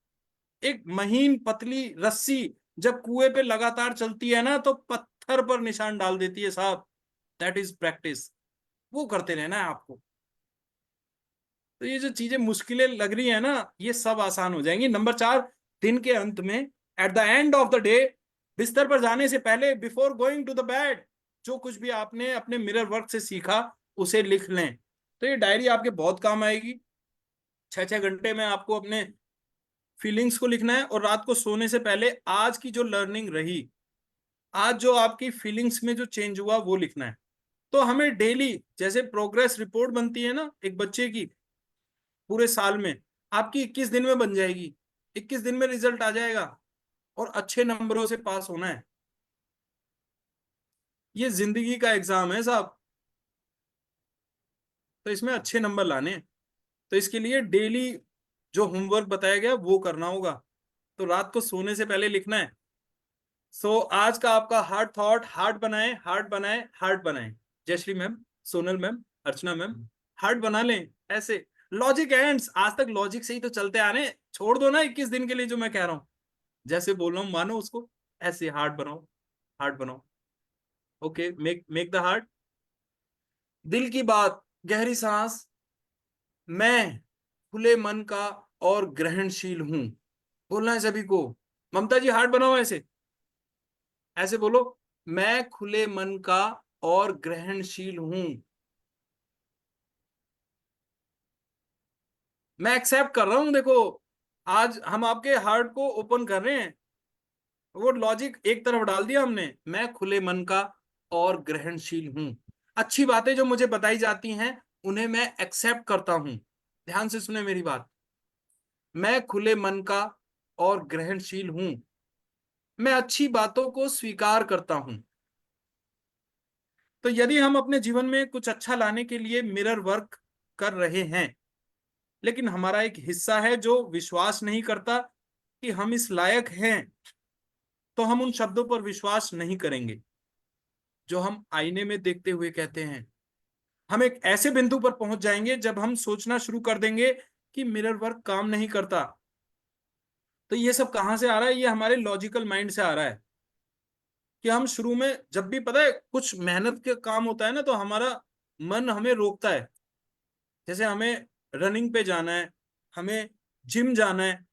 एक महीन पतली रस्सी जब कुएं पे लगातार चलती है ना तो पत्थर पर निशान डाल देती है साहब। That is practice. वो करते रहना है आपको। तो ये जो चीजें मुश्किलें लग रही है ना, ये सब आसान हो जाएंगी। नंबर 4, दिन के अंत में, at the end of the day, बिस्तर पर जाने से पहले, before going to the bed, जो कुछ भी आपने अपने मिरर वर्क से सीखा उसे लिख लें। तो ये डायरी आपके बहुत काम आएगी। 6-6 घंटे में आपको अपने फीलिंग्स को लिखना है और रात को सोने से पहले आज की जो लर्निंग रही, आज जो आपकी फीलिंग्स में जो चेंज हुआ वो लिखना है। तो हमें डेली जैसे प्रोग्रेस रिपोर्ट बनती है ना एक बच्चे की पूरे साल में, आपकी 21 दिन में बन जाएगी। 21 दिन में रिजल्ट आ जाएगा और अच्छे नंबरों से पास होना है। ये जिंदगी का एग्जाम है साहब, तो इसमें अच्छे नंबर लाने हैं। तो इसके लिए डेली जो होमवर्क बताया गया वो करना होगा। तो रात को सोने से पहले लिखना है। आज का आपका हार्ट थॉट, हार्ट बनाए, हार्ट बनाए, हार्ट बनाए। जयश्री मैम, सोनल मैम, अर्चना मैम, हार्ट बना लें ऐसे। लॉजिक एंड्स, आज तक लॉजिक से ही तो चलते आ रहे हैं। छोड़ दो ना 21 दिन के लिए जो मैं कह रहा हूं, जैसे बोल रहा हूं मानो उसको। ऐसे हार्ट बनाओ, हार्ट बनाओ। Okay, make make the heart. दिल की बात, गहरी सांस। मैं खुले मन का और ग्रहणशील हूं, बोलना है सभी को। ममता जी हार्ट बनाओ ऐसे, ऐसे बोलो, मैं खुले मन का और ग्रहणशील हूं। मैं एक्सेप्ट कर रहा हूं। देखो, आज हम आपके हार्ट को ओपन कर रहे हैं। वो लॉजिक एक तरफ डाल दिया हमने। मैं खुले मन का और ग्रहणशील हूं। अच्छी बातें जो मुझे बताई जाती हैं उन्हें मैं एक्सेप्ट करता हूं। ध्यान से सुने मेरी बात। मैं खुले मन का और ग्रहणशील हूं। मैं अच्छी बातों को स्वीकार करता हूं। तो यदि हम अपने जीवन में कुछ अच्छा लाने के लिए मिरर वर्क कर रहे हैं, लेकिन हमारा एक हिस्सा है जो विश्वास नहीं करता कि हम इस लायक हैं, तो हम उन शब्दों पर विश्वास नहीं करेंगे जो हम आईने में देखते हुए कहते हैं। हम एक ऐसे बिंदु पर पहुंच जाएंगे जब हम सोचना शुरू कर देंगे कि मिरर वर्क काम नहीं करता। तो ये सब कहां से आ रहा है? ये हमारे लॉजिकल माइंड से आ रहा है कि हम शुरू में जब भी, पता है, कुछ मेहनत के काम होता है ना तो हमारा मन हमें रोकता है। जैसे हमें रनिंग पे जाना है, हमें जिम जाना है,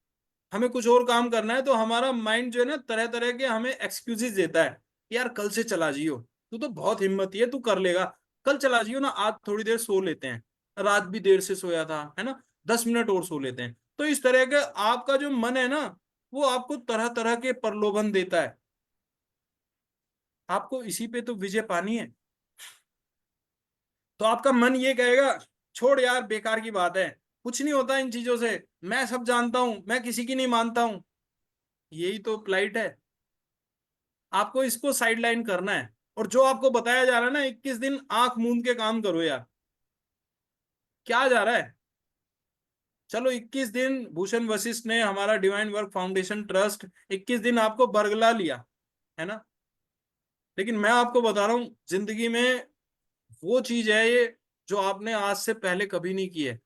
हमें कुछ और काम करना है, तो हमारा माइंड जो है ना तरह तरह के हमें एक्सक्यूजेस देता है। यार कल से चला जियो, तू तो बहुत हिम्मती है, तू कर लेगा। कल चला जियो ना, आज थोड़ी देर सो लेते हैं, रात भी देर से सोया था, है ना, 10 मिनट और सो लेते हैं। तो इस तरह के आपका जो मन है ना, वो आपको तरह तरह के प्रलोभन देता है। आपको इसी पे तो विजय पानी है। तो आपका मन ये कहेगा, छोड़ यार, बेकार की बात है, कुछ नहीं होता इन चीजों से, मैं सब जानता हूं, मैं किसी की नहीं मानता हूं। यही तो प्लाइट है। आपको इसको साइडलाइन करना है। और जो आपको बताया जा रहा है ना, 21 दिन आंख मूंद के काम करो यार, क्या जा रहा है? चलो 21 दिन भूषण वशिष्ठ ने, हमारा डिवाइन वर्क फाउंडेशन ट्रस्ट, 21 दिन आपको बरगला लिया है ना, लेकिन मैं आपको बता रहा हूं जिंदगी में वो चीज है ये जो आपने आज से पहले कभी नहीं की है।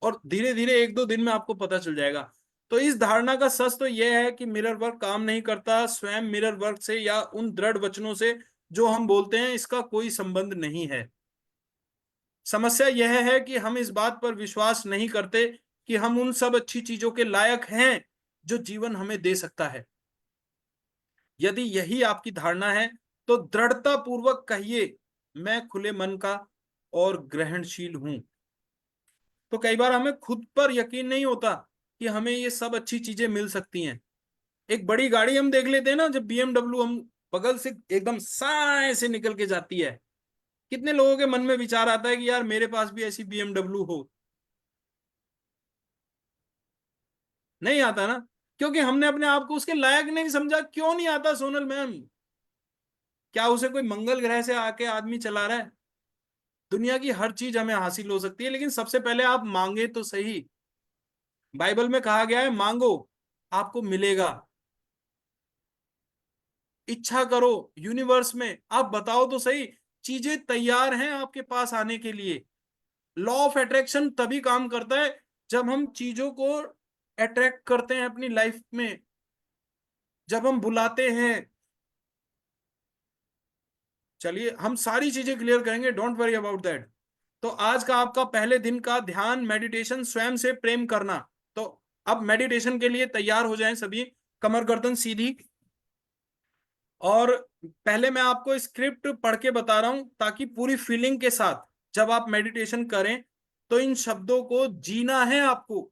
और धीरे धीरे 1-2 दिन में आपको पता चल जाएगा। तो इस धारणा का सच तो यह है कि मिरर वर्क काम नहीं करता। स्वयं मिरर वर्क से या उन दृढ़ वचनों से जो हम बोलते हैं, इसका कोई संबंध नहीं है। समस्या यह है कि हम इस बात पर विश्वास नहीं करते कि हम उन सब अच्छी चीजों के लायक हैं जो जीवन हमें दे सकता है। यदि यही आपकी धारणा है तो दृढ़ता पूर्वक कहिए, मैं खुले मन का और ग्रहणशील हूं। तो कई बार हमें खुद पर यकीन नहीं होता कि हमें ये सब अच्छी चीजें मिल सकती हैं। एक बड़ी गाड़ी हम देख लेते हैं ना, जब BMW हम बगल से एकदम साए से निकल के जाती है, कितने लोगों के मन में विचार आता है कि यार मेरे पास भी ऐसी BMW हो। नहीं आता ना, क्योंकि हमने अपने आप को उसके लायक नहीं समझा। क्यों नहीं आता सोनल मैम? क्या उसे कोई मंगल ग्रह से आके आदमी चला रहा है? दुनिया की हर चीज हमें हासिल हो सकती है, लेकिन सबसे पहले आप मांगे तो सही। बाइबल में कहा गया है, मांगो आपको मिलेगा, इच्छा करो यूनिवर्स में। आप बताओ तो सही, चीजें तैयार हैं आपके पास आने के लिए। लॉ ऑफ अट्रैक्शन तभी काम करता है जब हम चीजों को अट्रैक्ट करते हैं अपनी लाइफ में, जब हम बुलाते हैं। चलिए हम सारी चीजें क्लियर करेंगे, डोंट वरी अबाउट दैट। तो आज का आपका पहले दिन का ध्यान मेडिटेशन, स्वयं से प्रेम करना। तो अब मेडिटेशन के लिए तैयार हो जाएं सभी, कमर गर्दन सीधी। और पहले मैं आपको स्क्रिप्ट पढ़ के बता रहा हूं ताकि पूरी फीलिंग के साथ जब आप मेडिटेशन करें तो इन शब्दों को जीना है आपको।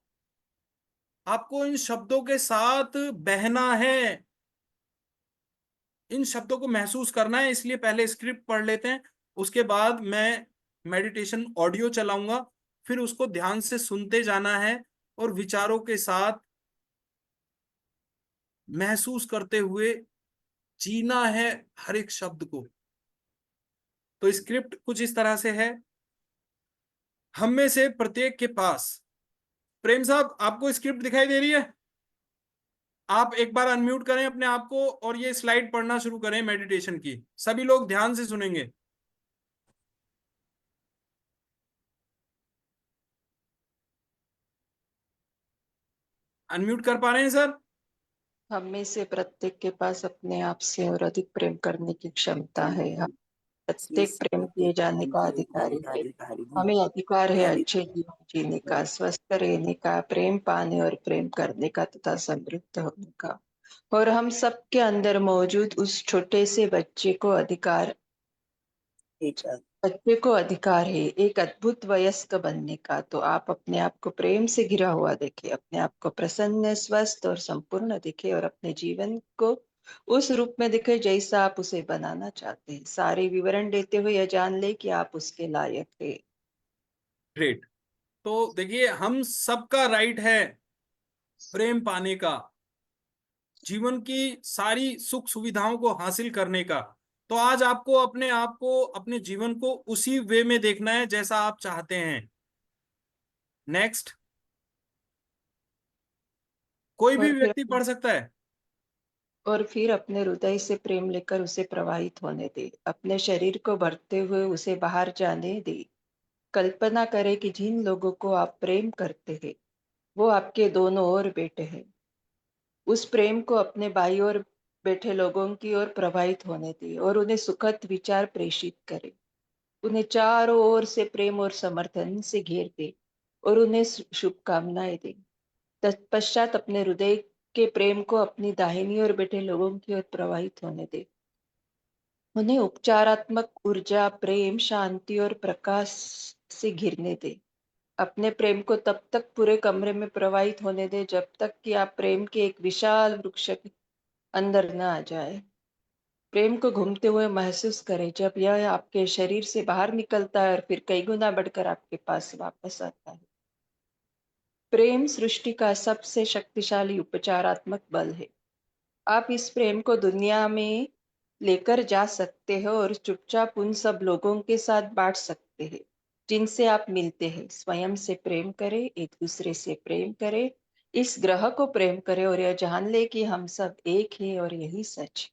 आपको इन शब्दों के साथ बहना है, इन शब्दों को महसूस करना है। इसलिए पहले स्क्रिप्ट पढ़ लेते हैं, उसके बाद मैं मेडिटेशन ऑडियो चलाऊंगा, फिर उसको ध्यान से सुनते जाना है और विचारों के साथ महसूस करते हुए जीना है हर एक शब्द को। तो स्क्रिप्ट कुछ इस तरह से है। हम में से प्रत्येक के पास, प्रेम साहब आपको स्क्रिप्ट दिखाई दे रही है? आप एक बार अनम्यूट करें अपने आप को और ये स्लाइड पढ़ना शुरू करें मेडिटेशन की। सभी लोग ध्यान से सुनेंगे। अनम्यूट कर पा रहे हैं सर? हम में से प्रत्येक के पास अपने आप से और अधिक प्रेम करने की क्षमता है। हम प्रत्येक प्रेम किए जाने का अधिकारी है। हमें अधिकार है अच्छे जीवन जीने का, स्वस्थ रहने का, प्रेम पाने और प्रेम करने का तथा समृद्ध होने का। और हम सबके अंदर मौजूद उस छोटे से बच्चे को अधिकार है एक अद्भुत वयस्क बनने का। तो आप अपने आप को प्रेम से घिरा हुआ देखें, अपने आप को प्रसन्न, स्वस्थ और संपूर्ण दिखे और अपने जीवन को उस रूप में दिखे जैसा आप उसे बनाना चाहते हैं। सारे विवरण देते हुए यह जान ले कि आप उसके लायक है। ग्रेट। तो देखिए हम सबका राइट है प्रेम पाने का, जीवन की सारी सुख सुविधाओं को हासिल करने का। तो आज आपको अपने आप को, अपने जीवन को उसी वे में देखना है जैसा आप चाहते हैं। नेक्स्ट, कोई भी और फिर व्यक्ति पढ़ सकता है। और फिर अपने हृदय से प्रेम लेकर उसे प्रवाहित होने दे, अपने शरीर को भरते हुए उसे बाहर जाने दे। कल्पना करें कि जिन लोगों को आप प्रेम करते हैं वो आपके दोनों ओर बैठे हैं। उस प्रेम को अपने बाईं ओर बैठे लोगों की ओर प्रवाहित होने दें और उन्हें सुखद विचार प्रेषित करें। उन्हें चारों ओर से प्रेम और समर्थन से घेर दे और उन्हें शुभकामनाएं दें। तत्पश्चात अपने हृदय के प्रेम को अपनी दाहिनी ओर बैठे लोगों की ओर प्रवाहित होने दे। उन्हें उपचारात्मक ऊर्जा, प्रेम, शांति और प्रकाश से घिरने दे। अपने प्रेम को तब तक पूरे कमरे में प्रवाहित होने दे जब तक कि आप प्रेम के एक विशाल वृक्ष के अंदर न आ जाए। प्रेम को घूमते हुए महसूस करें जब यह आपके शरीर से बाहर निकलता है और फिर कई गुना बढ़कर आपके पास वापस आता है। प्रेम सृष्टि का सबसे शक्तिशाली उपचारात्मक बल है। आप इस प्रेम को दुनिया में लेकर जा सकते हो और चुपचाप उन सब लोगों के साथ बांट सकते हैं जिनसे आप मिलते हैं। स्वयं से प्रेम करें, एक दूसरे से प्रेम करें, इस ग्रह को प्रेम करें और यह जान ले कि हम सब एक हैं और यही सच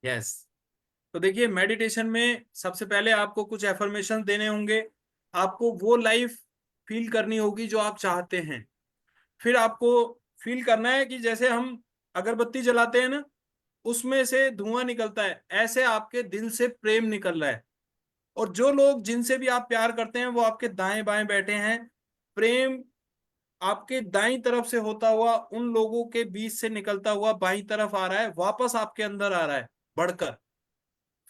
है। यस। तो देखिए मेडिटेशन में सबसे पहले आपको कुछ एफर्मेशन देने होंगे। आपको वो लाइफ फील करनी होगी जो आप चाहते हैं। फिर आपको फील करना है कि जैसे हम अगरबत्ती जलाते हैं ना, उसमें से धुआं निकलता है, ऐसे आपके दिल से प्रेम निकल रहा है। और जो लोग जिनसे भी आप प्यार करते हैं वो आपके दाएं बाएं बैठे हैं। प्रेम आपके दाईं तरफ से होता हुआ उन लोगों के बीच से निकलता हुआ बाईं तरफ आ रहा है, वापस आपके अंदर आ रहा है बढ़कर।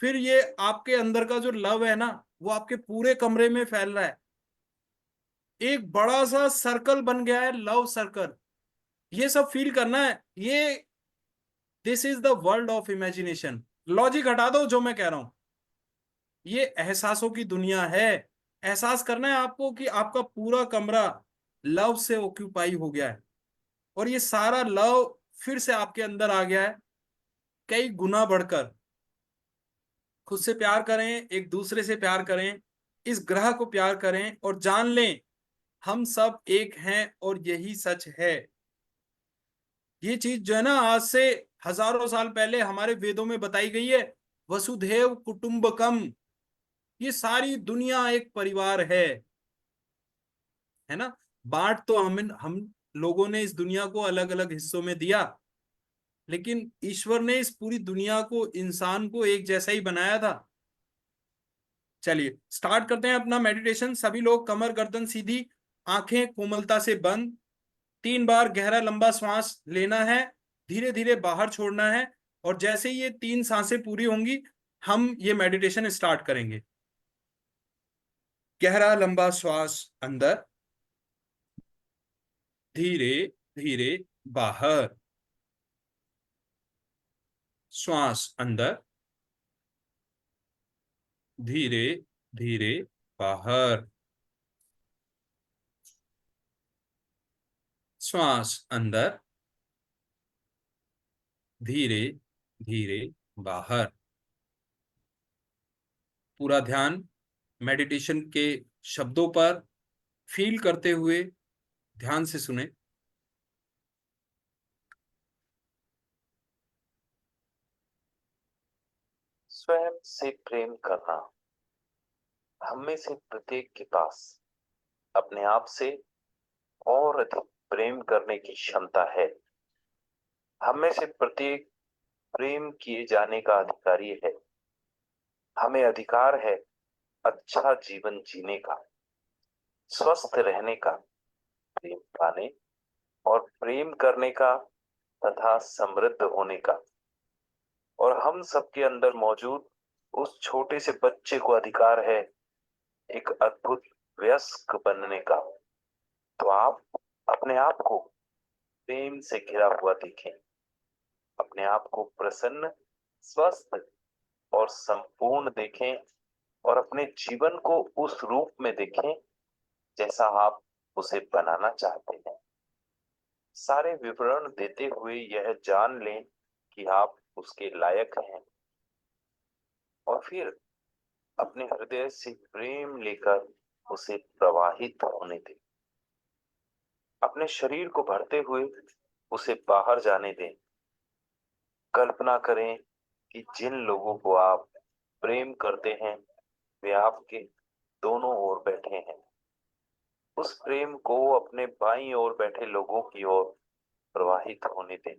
फिर ये आपके अंदर का जो लव है ना, वो आपके पूरे कमरे में फैल रहा है। एक बड़ा सा सर्कल बन गया है, लव सर्कल। ये सब फील करना है। ये this is the world of imagination. Logic हटा दो जो मैं कह रहा हूं, ये एहसासों की दुनिया है। एहसास करना है आपको कि आपका पूरा कमरा लव से ऑक्यूपाई हो गया है, और ये सारा लव फिर से आपके अंदर आ गया है कई गुना बढ़कर। खुद से प्यार करें, एक दूसरे से प्यार करें, इस ग्रह को प्यार करें, और जान लें हम सब एक हैं और यही सच है। ये चीज जो है ना, आज से हजारों साल पहले हमारे वेदों में बताई गई है। वसुधैव कुटुंबकम। ये सारी दुनिया एक परिवार है ना। बांट तो हम लोगों ने इस दुनिया को अलग अलग हिस्सों में दिया, लेकिन ईश्वर ने इस पूरी दुनिया को, इंसान को एक जैसा ही बनाया था। चलिए स्टार्ट करते हैं अपना मेडिटेशन। सभी लोग कमर गर्दन सीधी, आंखें कोमलता से बंद। 3 बार गहरा लंबा श्वास लेना है, धीरे धीरे बाहर छोड़ना है, और जैसे ही ये 3 सांसें पूरी होंगी हम ये मेडिटेशन स्टार्ट करेंगे। गहरा लंबा श्वास अंदर, धीरे धीरे बाहर। श्वास अंदर, धीरे धीरे बाहर। श्वास अंदर, धीरे धीरे बाहर। पूरा ध्यान मेडिटेशन के शब्दों पर फील करते हुए ध्यान से सुने। स्वयं से प्रेम करना। हम में से प्रत्येक के पास अपने आप से और अधिक प्रेम करने की क्षमता है। हम में से प्रत्येक प्रेम किए जाने का अधिकारी है। हमें अधिकार है अच्छा जीवन जीने का, स्वस्थ रहने का, प्रेम पाने और प्रेम करने का तथा समृद्ध होने का। और हम सबके अंदर मौजूद उस छोटे से बच्चे को अधिकार है एक अद्भुत वयस्क बनने का। तो आप अपने आप को प्रेम से घिरा हुआ देखें। अपने आप को प्रसन्न, स्वस्थ और संपूर्ण देखें, और अपने जीवन को उस रूप में देखें जैसा आप उसे बनाना चाहते हैं। सारे विवरण देते हुए यह जान लें कि आप उसके लायक हैं, और फिर अपने हृदय से प्रेम लेकर उसे प्रवाहित होने दें। अपने शरीर को भरते हुए उसे बाहर जाने दें। कल्पना करें कि जिन लोगों को आप प्रेम करते हैं वे आपके दोनों ओर बैठे हैं। उस प्रेम को अपने बाईं ओर बैठे लोगों की ओर प्रवाहित होने दें,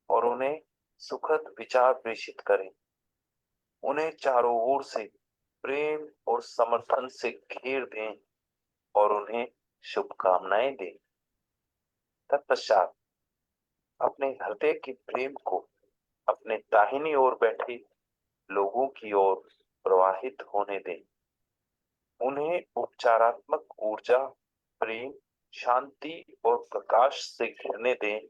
और उन्हें सुखद विचार प्रेषित करें। उन्हें चारों ओर से प्रेम और समर्थन से घेर दें और उन्हें शुभकामनाएं दें। तत्पश्चात अपने हृदय के प्रेम को अपने दाहिनी ओर बैठे लोगों की ओर प्रवाहित होने दें। उन्हें उपचारात्मक ऊर्जा, प्रेम, शांति और प्रकाश से घिरने दें।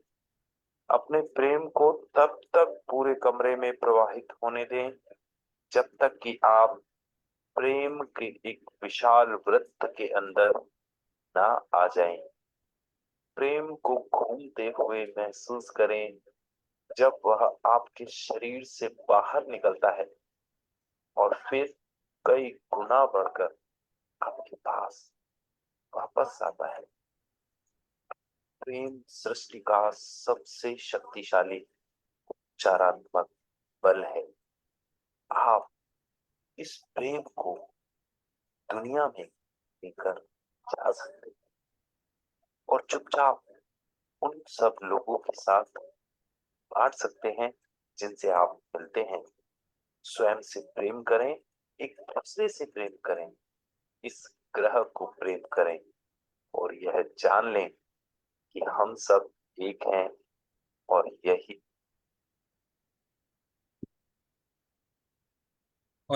अपने प्रेम को तब तक पूरे कमरे में प्रवाहित होने दें जब तक कि आप प्रेम के एक विशाल वृत्त के अंदर ना आ जाएं। प्रेम को घूमते हुए महसूस करें जब वह आपके शरीर से बाहर निकलता है और फिर कई गुना बढ़कर आपके पास वापस आता है। प्रेम सृष्टि का सबसे शक्तिशाली उपचारात्मक बल है। आप इस प्रेम को दुनिया में लेकर जा सकते हैं और चुपचाप उन सब लोगों के साथ बांट सकते हैं जिनसे आप मिलते हैं। स्वयं से प्रेम करें, एक दूसरे से प्रेम करें, इस ग्रह को प्रेम करें, और यह जान लें कि हम सब एक हैं और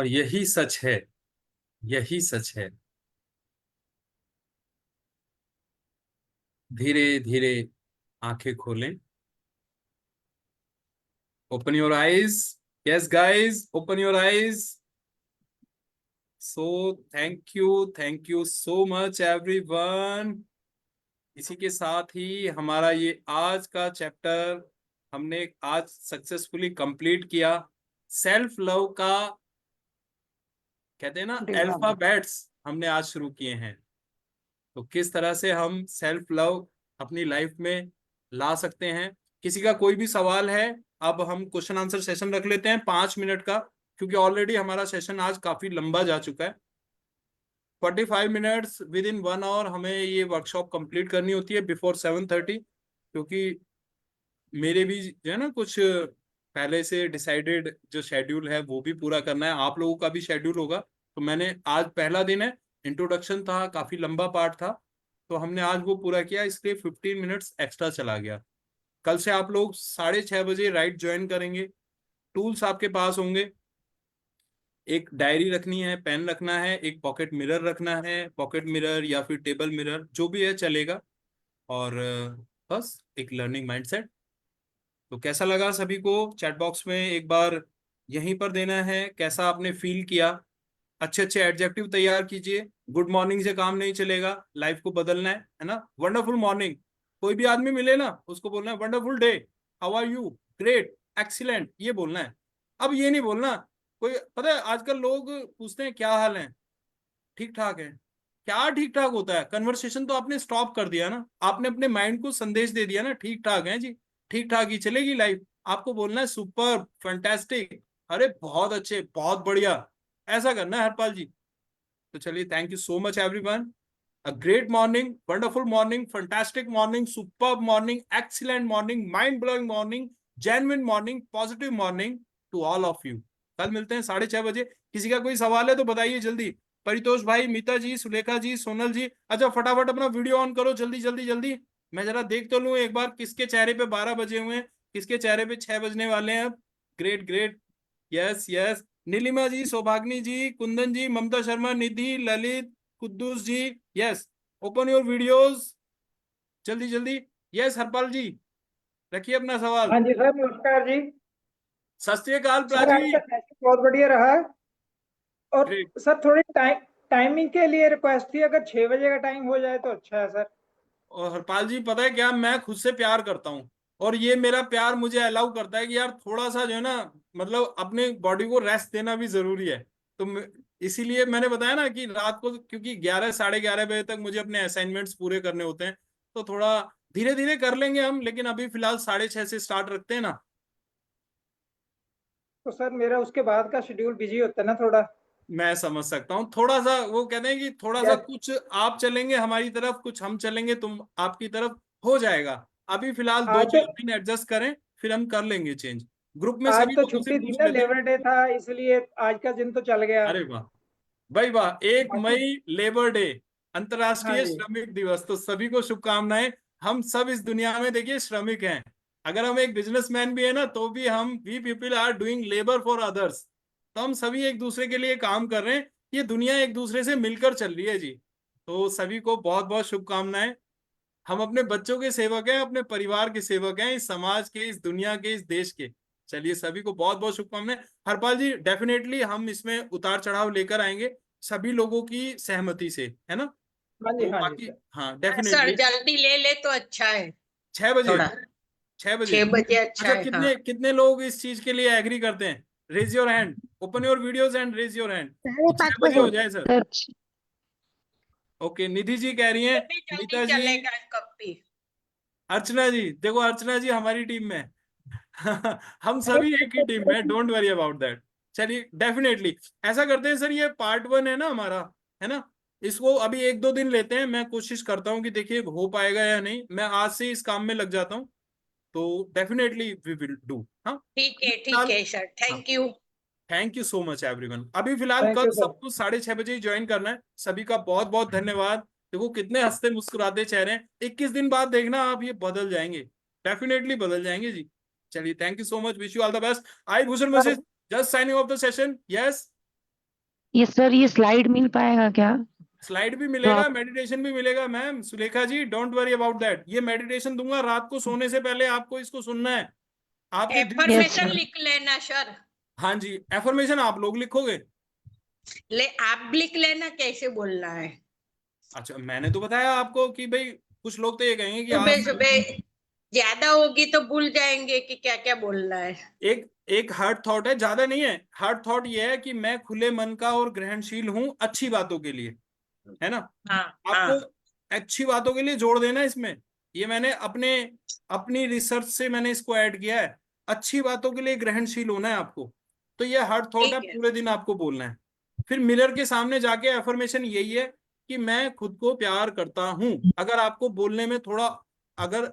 यही सच है, यही सच है। धीरे धीरे आंखें खोलें। Open your eyes. Yes guys, open your eyes. So thank you so much everyone. इसी के साथ ही हमारा ये आज का चैप्टर हमने आज सक्सेसफुली कंप्लीट किया। सेल्फ लव का कहते हैं ना अल्फाबेट्स हमने आज शुरू किए हैं। तो किस तरह से हम सेल्फ लव अपनी लाइफ में ला सकते हैं। किसी का कोई भी सवाल है, अब हम क्वेश्चन आंसर सेशन रख लेते हैं 5 मिनट का, क्योंकि ऑलरेडी हमारा सेशन आज काफी लंबा जा चुका है। 45 मिनट्स विद इन 1 आवर हमें ये वर्कशॉप कंप्लीट करनी होती है बिफोर 7:30, क्योंकि मेरे भी जो है ना कुछ पहले से डिसाइडेड जो शेड्यूल है वो भी पूरा करना है, आप लोगों का भी शेड्यूल होगा। तो मैंने आज पहला दिन है, इंट्रोडक्शन था, काफी लंबा पार्ट था, तो हमने आज वो पूरा किया, इसलिए 15 मिनट्स एक्स्ट्रा चला गया। कल से आप लोग 6:30 बजे राइट ज्वाइन करेंगे। टूल्स आपके पास होंगे, एक डायरी रखनी है, पेन रखना है, एक पॉकेट मिरर रखना है, पॉकेट मिरर या फिर टेबल मिरर जो भी है चलेगा, और बस एक लर्निंग माइंडसेट। तो कैसा लगा सभी को? चैट बॉक्स में एक बार यहीं पर देना है कैसा आपने फील किया। अच्छे अच्छे एडजेक्टिव तैयार कीजिए। गुड मॉर्निंग से काम नहीं चलेगा, लाइफ को बदलना है ना। वंडरफुल मॉर्निंग, कोई भी आदमी मिले ना उसको बोलना है wonderful day, how are you, great, excellent, ये बोलना है। अब ये नहीं बोलना, कोई पता है आजकल लोग पूछते हैं क्या हाल है, ठीक ठाक है। क्या ठीक ठाक होता है? कन्वर्सेशन तो आपने स्टॉप कर दिया ना, आपने अपने माइंड को संदेश दे दिया ना, ठीक ठाक है जी, ठीक ठाक ही चलेगी लाइफ। आपको बोलना है सुपर, फैंटास्टिक, अरे बहुत अच्छे, बहुत बढ़िया, ऐसा करना है हरपाल जी। तो चलिए, thank you so much everyone. A great morning, wonderful morning, fantastic morning, superb morning, excellent morning, mind-blowing morning, genuine morning, positive morning to all of you. कल मिलते हैं 6:30 बजे। किसी का कोई सवाल है तो बताइए जल्दी। परितोष भाई, मीता जी, सुलेखा जी, सोनल जी, अच्छा फटाफट अपना वीडियो ऑन करो, जल्दी जल्दी जल्दी। मैं जरा देख तो लूं एक बार किसके चेहरे पे 12 बजे हुए हैं, किसके चेहरे पे 6 बजने वाले हैं अब। Great great, yes yes. Nilima ji, Saubhagni ji, Kundan ji, Mamta Sharma, Nidhi, Lalit, Quddus ji, yes. Open your videos, जल्दी जल्दी। यस हरपाल जी, रखिए अपना सवाल। हाँ जी सर, नमस्कार जी। सत श्री अकाल सर प्राची। आपका सेशन बहुत बढ़िया रहा। और ग्रेट। सर थोड़ी टाइमिंग के लिए रिक्वेस्ट थी, अगर 6 बजे का टाइम हो जाए तो अच्छा है सर। और हरपाल जी पता है क्या, मैं खुद से प्यार करता हूँ, और ये मेरा प्यार मुझे अलाउ करता है कि यार थोड़ा सा जो है ना, मतलब अपने बॉडी को रेस्ट देना भी जरूरी है। तो इसीलिए मैंने बताया ना कि रात को, क्योंकि 11 साढ़े 11 बजे तक मुझे अपने असाइनमेंट्स पूरे करने होते हैं, तो थोड़ा धीरे धीरे कर लेंगे हम, लेकिन अभी फिलहाल 6:30 से स्टार्ट रखते हैं ना। तो सर मेरा उसके बाद का शेड्यूल बिजी होता है ना थोड़ा। मैं समझ सकता हूँ, थोड़ा सा वो कहते हैं कि थोड़ा सा या कुछ आप चलेंगे हमारी तरफ, कुछ हम चलेंगे तुम आपकी तरफ, हो जाएगा। अभी फिलहाल दो आज तो चार दिन एडजस्ट करें, फिर हम कर लेंगे चेंज। ग्रुप में आज सभी तो लोगों से छुट्टी थी पूछ ना, लेते हैं। लेबर डे था, इसलिए आज का दिन तो चल गया। अरे वाह भाई वाह, 1 बाकी मई लेबर डे, हाँ अंतर्राष्ट्रीय जी। श्रमिक दिवस, तो सभी को शुभकामनाएं। हम सब इस दुनिया में देखिए श्रमिक हैं। अगर हम एक बिजनेसमैन भी है ना, तो भी हम we people are doing labour for others. तो हम सभी एक दूसरे के लिए काम कर रहे हैं, ये दुनिया एक दूसरे से मिलकर चल रही है जी। तो सभी को बहुत बहुत शुभकामनाएं। हम अपने बच्चों के सेवक हैं, अपने परिवार के सेवक हैं, इस समाज के, इस दुनिया के, इस देश के। चलिए, सभी को बहुत बहुत शुभकामनाएं। हरपाल जी, डेफिनेटली हम इसमें उतार चढ़ाव लेकर आएंगे सभी लोगों की सहमति से, है ना। हाँ जी, तो हाँ जी बाकी सर। हाँ, सर डेफिनेटली जल्दी ले ले तो अच्छा है। 6 बजे, थोड़ा 6 बजे। 6 बजे अच्छा अच्छा, है, हाँ। कितने कितने लोग इस चीज के लिए एग्री करते हैं? Raise your hand, open your videos and raise your hand. 6 बजे हो जाए सर। ओके, निधि जी कह रही हैं, ये भी जल्दी मीता जी, चलेगा कब भी। अर्चना जी, देखो अर्चना जी हमारी टीम में है। हम अरे सभी एक ही टीम में, डोंट वरी अबाउट दैट। चलिए, डेफिनेटली ऐसा करते हैं सर, ये पार्ट 1 है ना हमारा, है ना। इसको अभी 1-2 दिन लेते हैं, मैं कोशिश करता हूँ कि देखिए हो पाएगा या नहीं, मैं आज से इस काम में लग जाता हूँ। तो डेफिनेटली वी विल डू। हाँ, ठीक फिलहाल, है सर, हाँ, thank you. Thank you so much everyone. अभी फिलहाल थैंक कल यू सर। सबको 6:30 बजे ज्वाइन करना है। सभी का बहुत बहुत धन्यवाद। देखो कितने हंसते मुस्कुराते चेहरे हैं। 21 दिन बाद देखना आप, ये बदल जाएंगे, डेफिनेटली बदल जाएंगे जी। चलिए, thank you so much, wish you all the best. I Bhushan Vashishtha, just signing off the session. Yes, ये सर, ये स्लाइड मिल पाएगा क्या? स्लाइड भी तो मिलेगा, आप मेडिटेशन भी मिलेगा ma'am Sulekha ji, don't worry about that. ये मेडिटेशन दूंगा रात को सोने से पहले, आपको इसको सुनना है आपके दिल से। Yes, affirmation sir. लिख लेना सर। हाँ जी, एफर्मेशन आप लोग लिखोगे? ले आप लिख लेना कैसे बोलना है। अच्छा, मैंने तो बताया आपको कि भाई कुछ लोग तो ये कहेंगे कि सुबह आप सुबह ज्यादा होगी तो भूल जाएंगे कि क्या क्या बोलना है। एक एक हार्ड थॉट है, ज्यादा नहीं है। हार्ड थॉट ये है कि मैं खुले मन का और ग्रहणशील हूं अच्छी बातों के लिए, है ना। हाँ आपको हाँ अच्छी बातों के लिए जोड़ देना इसमें। ये मैंने अपनी रिसर्च से मैंने इसको ऐड किया है। अच्छी बातों के लिए ग्रहणशील होना है आपको। तो ये हार्ड थॉट है, ठीक है। पूरे दिन आपको बोलना है। फिर मिरर के सामने जाके एफर्मेशन यही है कि मैं खुद को प्यार करता हूं। अगर आपको बोलने में थोड़ा, अगर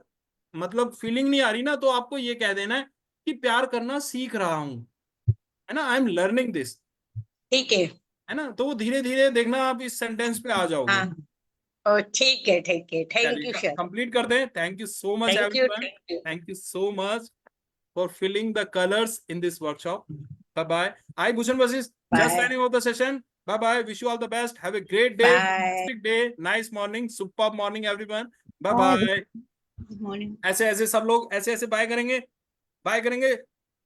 मतलब फीलिंग नहीं आ रही ना, तो आपको ये कह देना है कि प्यार करना सीख रहा हूं, है ना, आई एम लर्निंग दिस, ठीक है ना। तो वो धीरे धीरे देखना आप इस सेंटेंस पे आ जाओगे। हाँ ओ ठीक है थैंक यू चलिए, सर। कंप्लीट कर दें। Thank you so much thank you everyone, thank you. Thank you so much for filling the colors in this workshop. Bye bye. I Bhushan Vasist, just bye signing off the session. Bye bye. Wish you all the best. Have a great day, bye fantastic day, nice morning, superb morning everyone. Bye bye. Morning. ऐसे ऐसे सब लोग ऐसे ऐसे बाय करेंगे, बाय करेंगे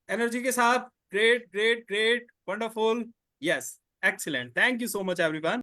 एनर्जी के साथ। Great great great, wonderful, yes, excellent. Thank you so much everyone.